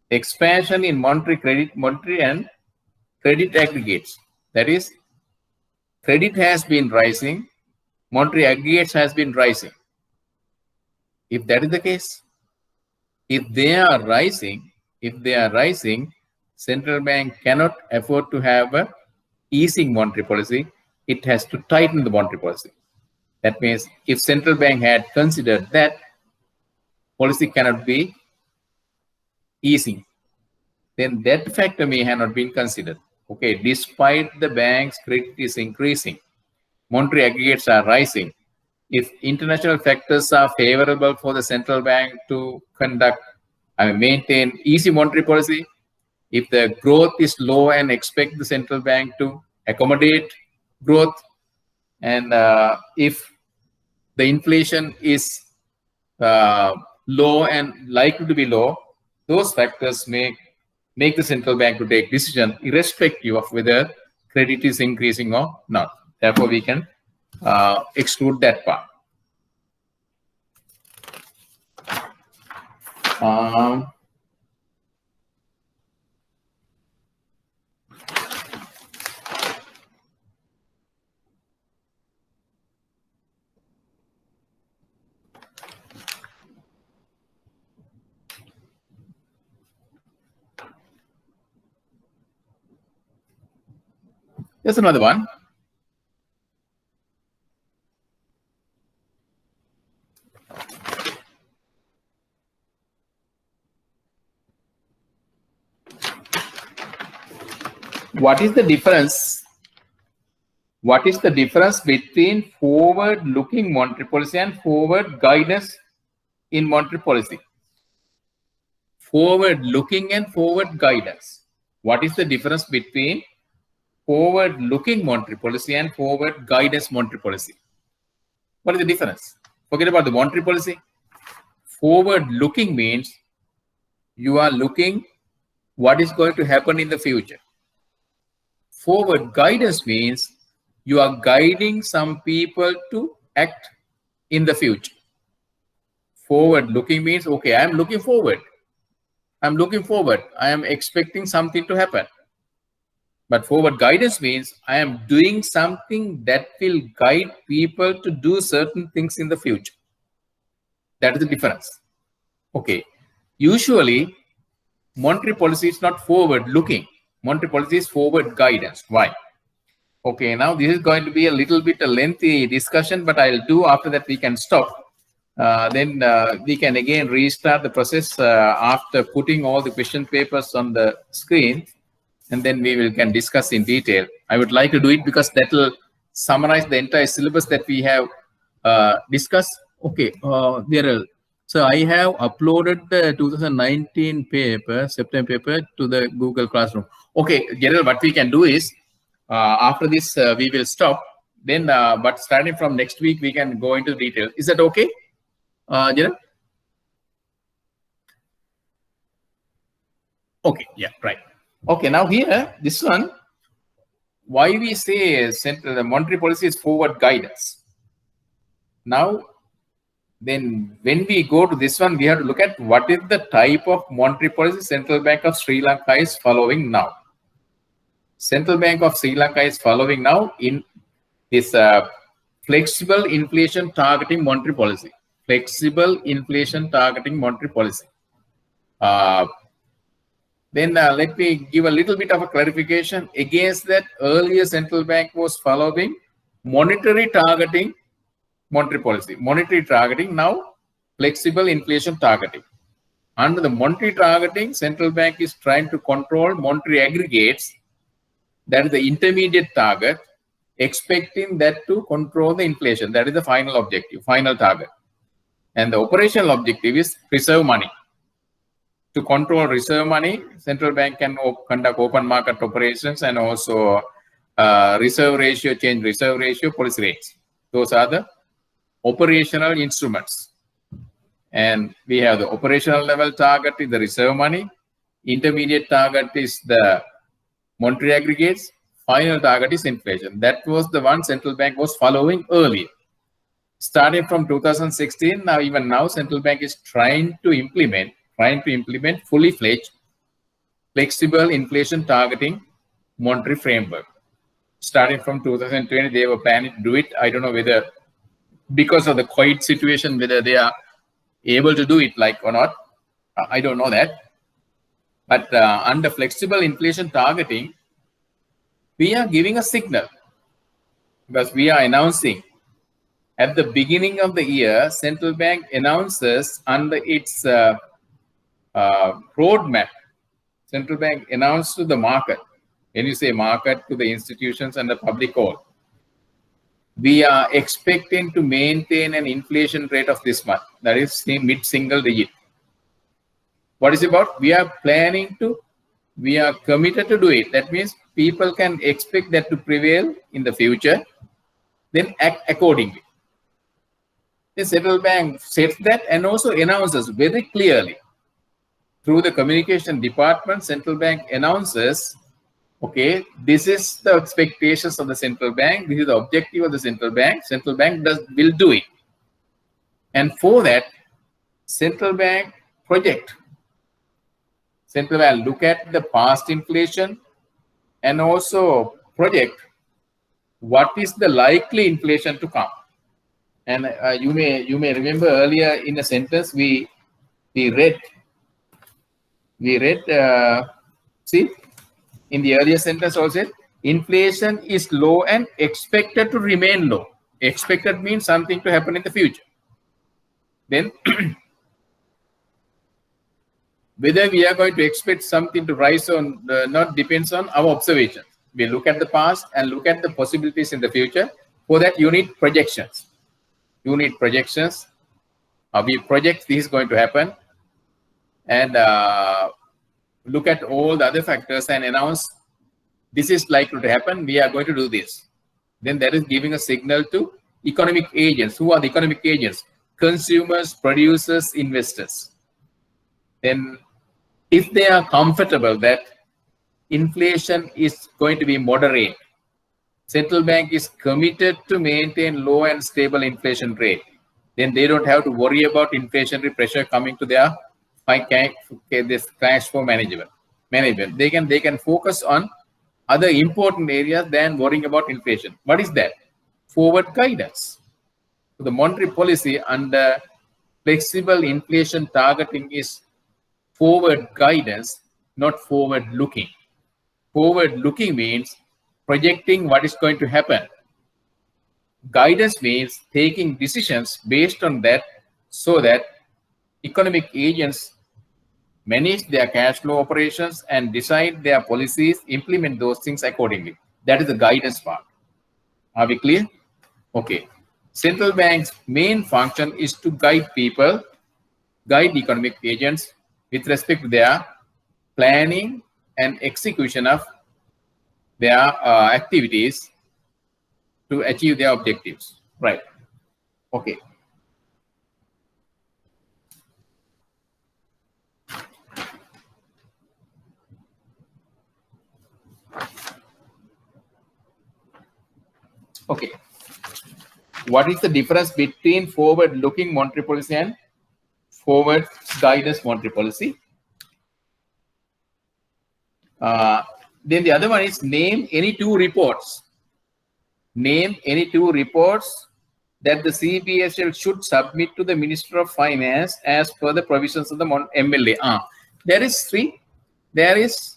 Expansion in monetary and credit aggregates. That is, credit has been rising, monetary aggregates has been rising. If that is the case, if they are rising, central bank cannot afford to have a easing monetary policy. It has to tighten the monetary policy. That means if central bank had considered that policy cannot be easing, then that factor may have not been considered. Okay, despite the bank's credit is increasing, monetary aggregates are rising. If international factors are favorable for the central bank to maintain easy monetary policy, if the growth is low and expect the central bank to accommodate growth, and if the inflation is low and likely to be low, those factors make the central bank to take decision irrespective of whether credit is increasing or not. Therefore, we can exclude that part. There's another one. What is the difference? What is the difference between forward-looking monetary policy and forward guidance in monetary policy? Forward-looking and forward guidance. What is the difference between forward-looking monetary policy and forward guidance monetary policy. What is the difference? Forget about the monetary policy. Forward-looking means you are looking what is going to happen in the future. Forward guidance means you are guiding some people to act in the future. Forward looking means, okay, I'm looking forward. I'm looking forward. I am expecting something to happen. But forward guidance means I am doing something that will guide people to do certain things in the future. That is the difference. Okay. Usually, monetary policy is not forward looking. Monetary policy is forward guidance. Why? Okay, now this is going to be a little bit a lengthy discussion, but I'll do after that we can stop. Then we can again restart the process after putting all the question papers on the screen, and then we can discuss in detail. I would like to do it because that will summarize the entire syllabus that we have discussed. Okay, so I have uploaded the 2019 paper, September paper, to the Google Classroom. Okay, Gerald, what we can do is, after this, we will stop. Then, but starting from next week, we can go into detail. Is that okay, Gerald? Okay, yeah, right. Okay, now here, this one, why we say the monetary policy is forward guidance. Now, then when we go to this one, we have to look at what is the type of monetary policy Central Bank of Sri Lanka is following now. Central Bank of Sri Lanka is following now in this flexible inflation targeting monetary policy. Flexible inflation targeting monetary policy. Then let me give a little bit of a clarification. Against that, earlier Central Bank was following monetary targeting monetary policy. Monetary targeting, now flexible inflation targeting. Under the monetary targeting, Central Bank is trying to control monetary aggregates. That is the intermediate target, expecting that to control the inflation. That is the final objective, final target. And the operational objective is reserve money. To control reserve money, Central Bank can conduct open market operations and also reserve ratio, change reserve ratio, policy rates. Those are the operational instruments. And we have the operational level target is the reserve money. Intermediate target is the monetary aggregates. Final target is inflation. That was the one Central Bank was following earlier. Starting from 2016, now even now, Central Bank is trying to implement fully fledged flexible inflation targeting monetary framework. Starting from 2020, they were planning to do it. I don't know whether because of the COVID situation, whether they are able to do it like or not. I don't know that. But under flexible inflation targeting, we are giving a signal because we are announcing at the beginning of the year, Central Bank announces under its roadmap, Central Bank announced to the market. When you say market, to the institutions and the public all, we are expecting to maintain an inflation rate of this month, that is mid-single digit. What is about? We are planning to, we are committed to do it. That means people can expect that to prevail in the future, then act accordingly. The Central Bank says that and also announces very clearly through the communication department. Central Bank announces, okay, this is the expectations of the Central Bank. This is the objective of the Central Bank. Central Bank will do it. And for that, Central Bank project. Central Bank look at the past inflation and also project what is the likely inflation to come. And you may remember earlier in a sentence we read, see, in the earlier sentence also, inflation is low and expected to remain low. Expected means something to happen in the future. Then whether we are going to expect something to rise or not depends on our observations. We look at the past and look at the possibilities in the future. For that, you need projections. You need projections. We project this is going to happen and look at all the other factors and announce this is likely to happen, we are going to do this. Then that is giving a signal to economic agents. Who are the economic agents? Consumers, producers, investors. Then if they are comfortable that inflation is going to be moderate, central bank is committed to maintain low and stable inflation rate, then they don't have to worry about inflationary pressure coming to their this cash flow management. They can focus on other important areas than worrying about inflation. What is that? Forward guidance. So the monetary policy under flexible inflation targeting is forward guidance, not forward looking. Forward looking means projecting what is going to happen. Guidance means taking decisions based on that so that economic agents manage their cash flow operations and decide their policies, implement those things accordingly. That is the guidance part. Are we clear? Okay. Central bank's main function is to guide people, guide economic agents with respect to their planning and execution of their activities to achieve their objectives. Right. Okay. Okay. What is the difference between forward-looking monetary policy and forward guidance monetary policy? Then the other one is name any two reports. Name any two reports that the CBSL should submit to the Minister of Finance as per the provisions of the MLA. There is three. There is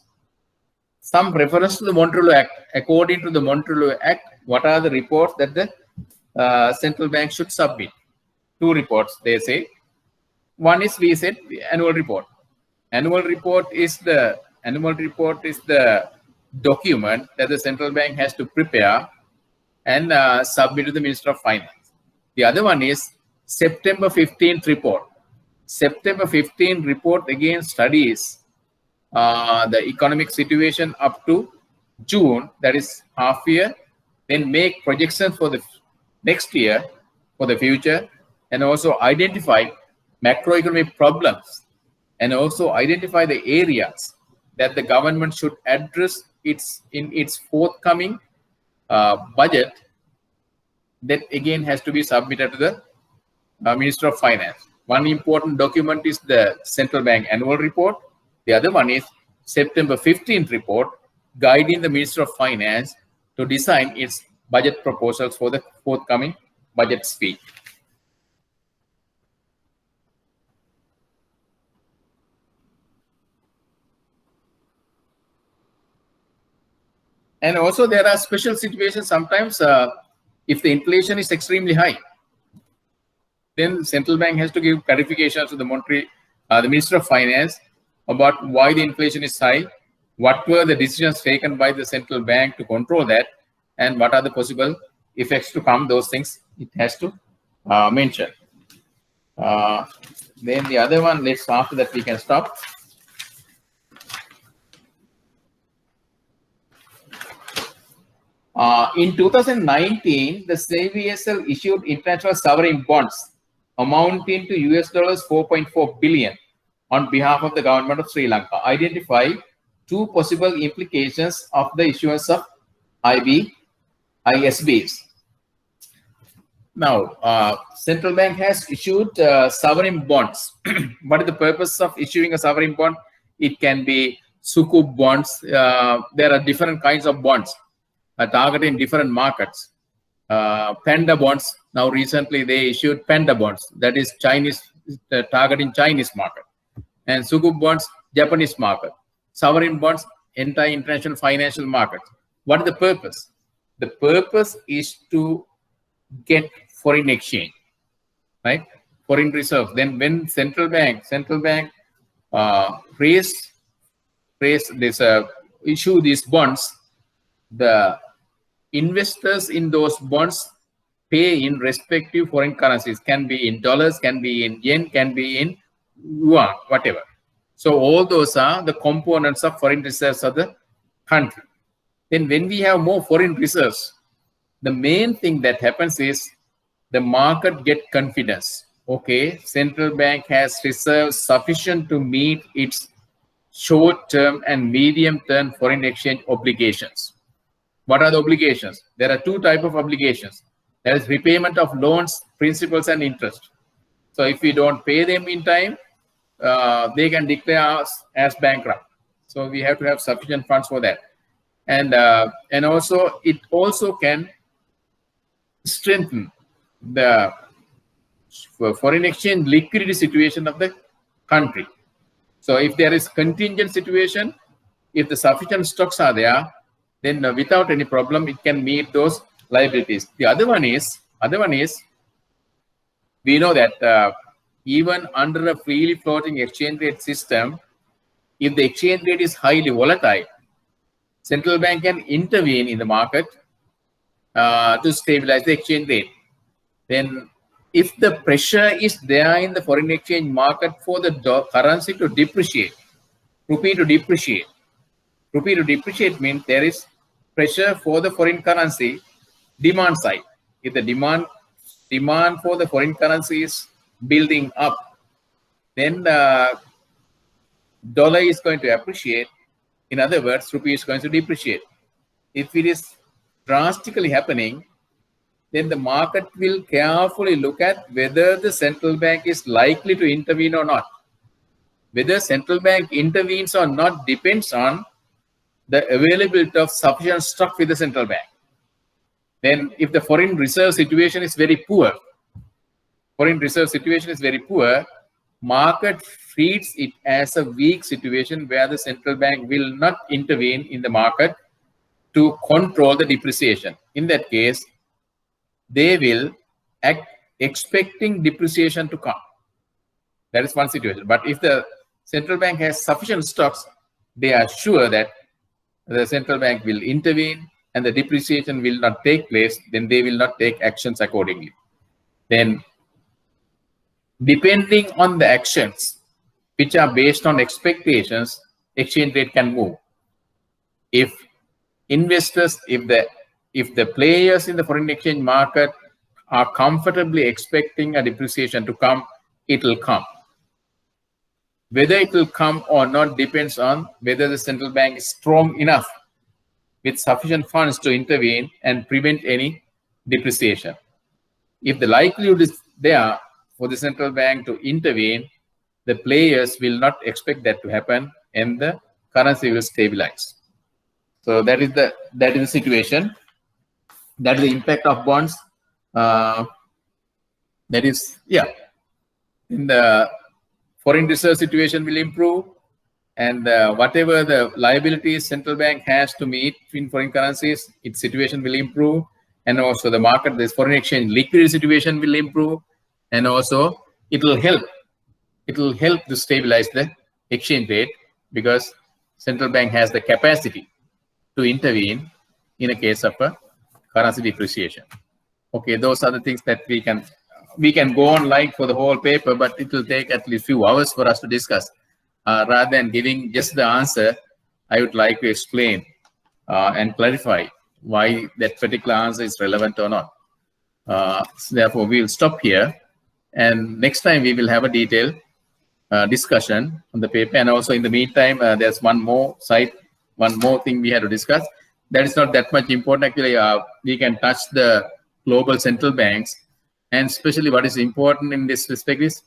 some reference to the Monetary Law Act. According to the Monetary Law Act, what are the reports that the central bank should submit? Two reports, they say. One is, we said, the annual report. Annual report is the document that the central bank has to prepare and submit to the Minister of Finance. The other one is September 15th report. September 15th report again studies the economic situation up to June, that is half year, then make projections for the next year, for the future, and also identify macroeconomic problems, and also identify the areas that the government should address in its forthcoming budget. That again has to be submitted to the Minister of Finance. One important document is the central bank annual report. The other one is September 15th report, guiding the Minister of Finance to design its budget proposals for the forthcoming budget speech. And also there are special situations sometimes if the inflation is extremely high, then central bank has to give clarifications to the the Minister of Finance about why the inflation is high, what were the decisions taken by the central bank to control that, and what are the possible effects to come. Those things it has to mention. Then the other one, after that we can stop. In 2019, the CBSL issued international sovereign bonds amounting to US dollars 4.4 billion on behalf of the government of Sri Lanka. Identify two possible implications of the issuance of ISBs. Now, central bank has issued sovereign bonds. What is the purpose of issuing a sovereign bond? It can be sukuk bonds. There are different kinds of bonds targeting different markets. Panda bonds. Now, recently they issued Panda bonds. That is Chinese, targeting Chinese market. And sukuk bonds, Japanese market. Sovereign bonds, entire international financial market. What is the purpose? The purpose is to get foreign exchange, right? Foreign reserves. Then when central bank issue these bonds, the investors in those bonds pay in respective foreign currencies. Can be in dollars, can be in yen, can be in yuan, whatever. So all those are the components of foreign reserves of the country. then when we have more foreign reserves, the main thing that happens is the market get confidence. Okay, central bank has reserves sufficient to meet its short-term and medium-term foreign exchange obligations. What are the obligations? There are two types of obligations. There is repayment of loans, principals, and interest. So if we don't pay them in time, they can declare us as bankrupt. So we have to have sufficient funds for that. And also, it also can strengthen the foreign exchange liquidity situation of the country. So if there is contingent situation, if the sufficient stocks are there, then without any problem, it can meet those liabilities. The other one is we know that even under a freely floating exchange rate system, if the exchange rate is highly volatile, central bank can intervene in the market to stabilize the exchange rate. Then if the pressure is there in the foreign exchange market for the currency to depreciate, rupee to depreciate. Rupee to depreciate means there is pressure for the foreign currency demand side. If the demand for the foreign currency is building up, then the dollar is going to appreciate. In other words, rupee is going to depreciate. If it is drastically happening, then the market will carefully look at whether the central bank is likely to intervene or not. Whether central bank intervenes or not depends on the availability of sufficient stock with the central bank. Then if the foreign reserve situation is very poor, market treats it as a weak situation where the central bank will not intervene in the market to control the depreciation. In that case, they will act expecting depreciation to come. That is one situation. But if the central bank has sufficient stocks, they are sure that the central bank will intervene and the depreciation will not take place, then they will not take actions accordingly. Then, depending on the actions which are based on expectations, exchange rate can move. If investors, if the players in the foreign exchange market are comfortably expecting a depreciation to come, it will come. Whether it will come or not depends on whether the central bank is strong enough with sufficient funds to intervene and prevent any depreciation. If the likelihood is there for the central bank to intervene, the players will not expect that to happen and the currency will stabilize. So that is the situation. That is the impact of bonds. That is, yeah. In the foreign reserve situation will improve, and whatever the liabilities central bank has to meet in foreign currencies, its situation will improve, and also the market, this foreign exchange liquidity situation will improve, and also it will help to stabilize the exchange rate because central bank has the capacity to intervene in a case of a currency depreciation. Okay, those are the things that we can go on like for the whole paper, but it will take at least few hours for us to discuss. Rather than giving just the answer, I would like to explain and clarify why that particular answer is relevant or not. So therefore, we will stop here, and next time we will have a detailed discussion on the paper. And also in the meantime, there's one more thing we had to discuss. That is not that much important. Actually, we can touch the global central banks, and especially what is important in this respect is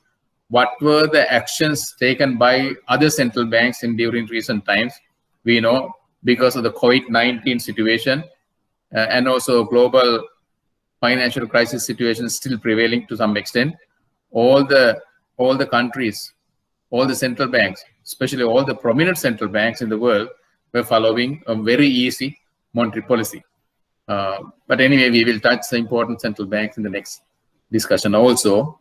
what were the actions taken by other central banks during recent times. We know because of the COVID-19 situation and also global financial crisis situation still prevailing to some extent, all the countries, all the central banks, especially all the prominent central banks in the world, were following a very easy monetary policy. But anyway, we will touch the important central banks in the next discussion also.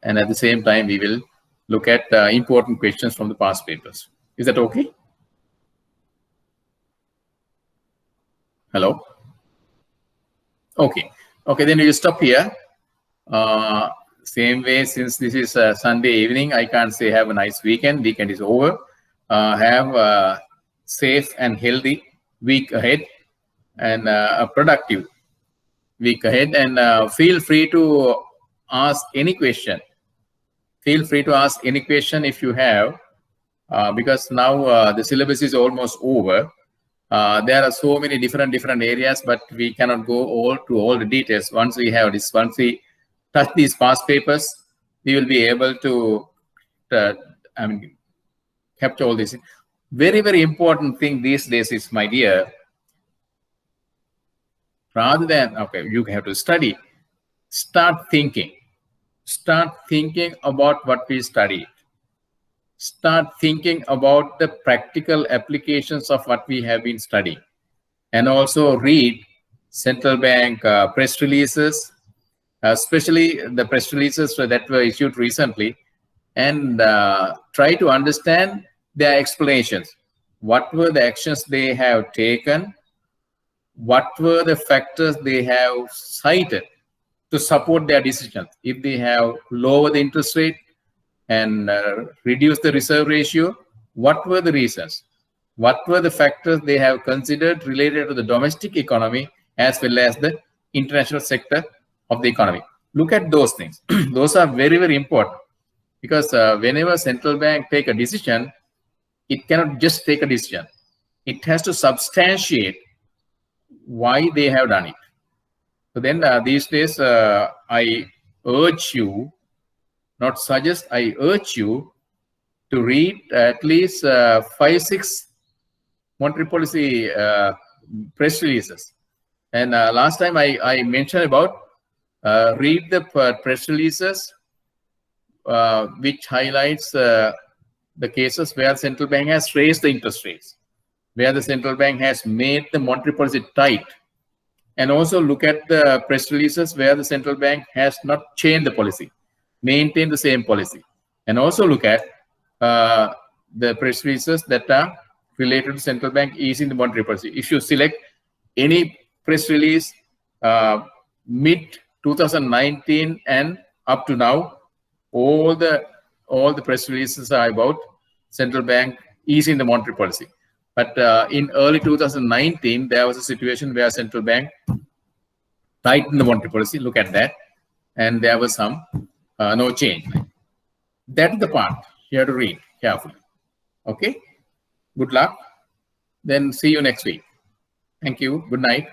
And at the same time, we will look at important questions from the past papers. Is that okay? Hello? Okay. Okay, then we will stop here. Same way, since this is a Sunday evening, I can't say have a nice weekend. Weekend is over. Have a safe and healthy week ahead. and a productive week ahead. And feel free to ask any question. Feel free to ask any question if you have, because now the syllabus is almost over. There are so many different areas, but we cannot go all the details. Once we have this, once we touch these past papers, we will be able to capture all this. Very important thing these days is, my dear, rather than, okay, you have to study, start thinking about what we studied. Start thinking about the practical applications of what we have been studying, and also read central bank press releases, especially the press releases that were issued recently, and try to understand their explanations. What were the actions they have taken? What were the factors they have cited to support their decisions? If they have lowered the interest rate and reduced the reserve ratio, what were the reasons? What were the factors they have considered related to the domestic economy as well as the international sector of the economy? Look at those things. Those are very important, because whenever central bank take a decision, it cannot just take a decision. It has to substantiate why they have done it. So then these days, I urge you, not suggest, I urge you to read at least 5-6 monetary policy press releases. And last time I mentioned about read the press releases which highlights the cases where central bank has raised the interest rates, where the central bank has made the monetary policy tight. And also look at the press releases where the central bank has not changed the policy, maintained the same policy. And also look at the press releases that are related to central bank easing the monetary policy. If you select any press release mid 2019 and up to now, all the press releases are about central bank easing the monetary policy. But in early 2019, there was a situation where central bank tightened the monetary policy. Look at that. And there was some no change. That's the part you have to read carefully. Okay? Good luck. Then see you next week. Thank you. Good night.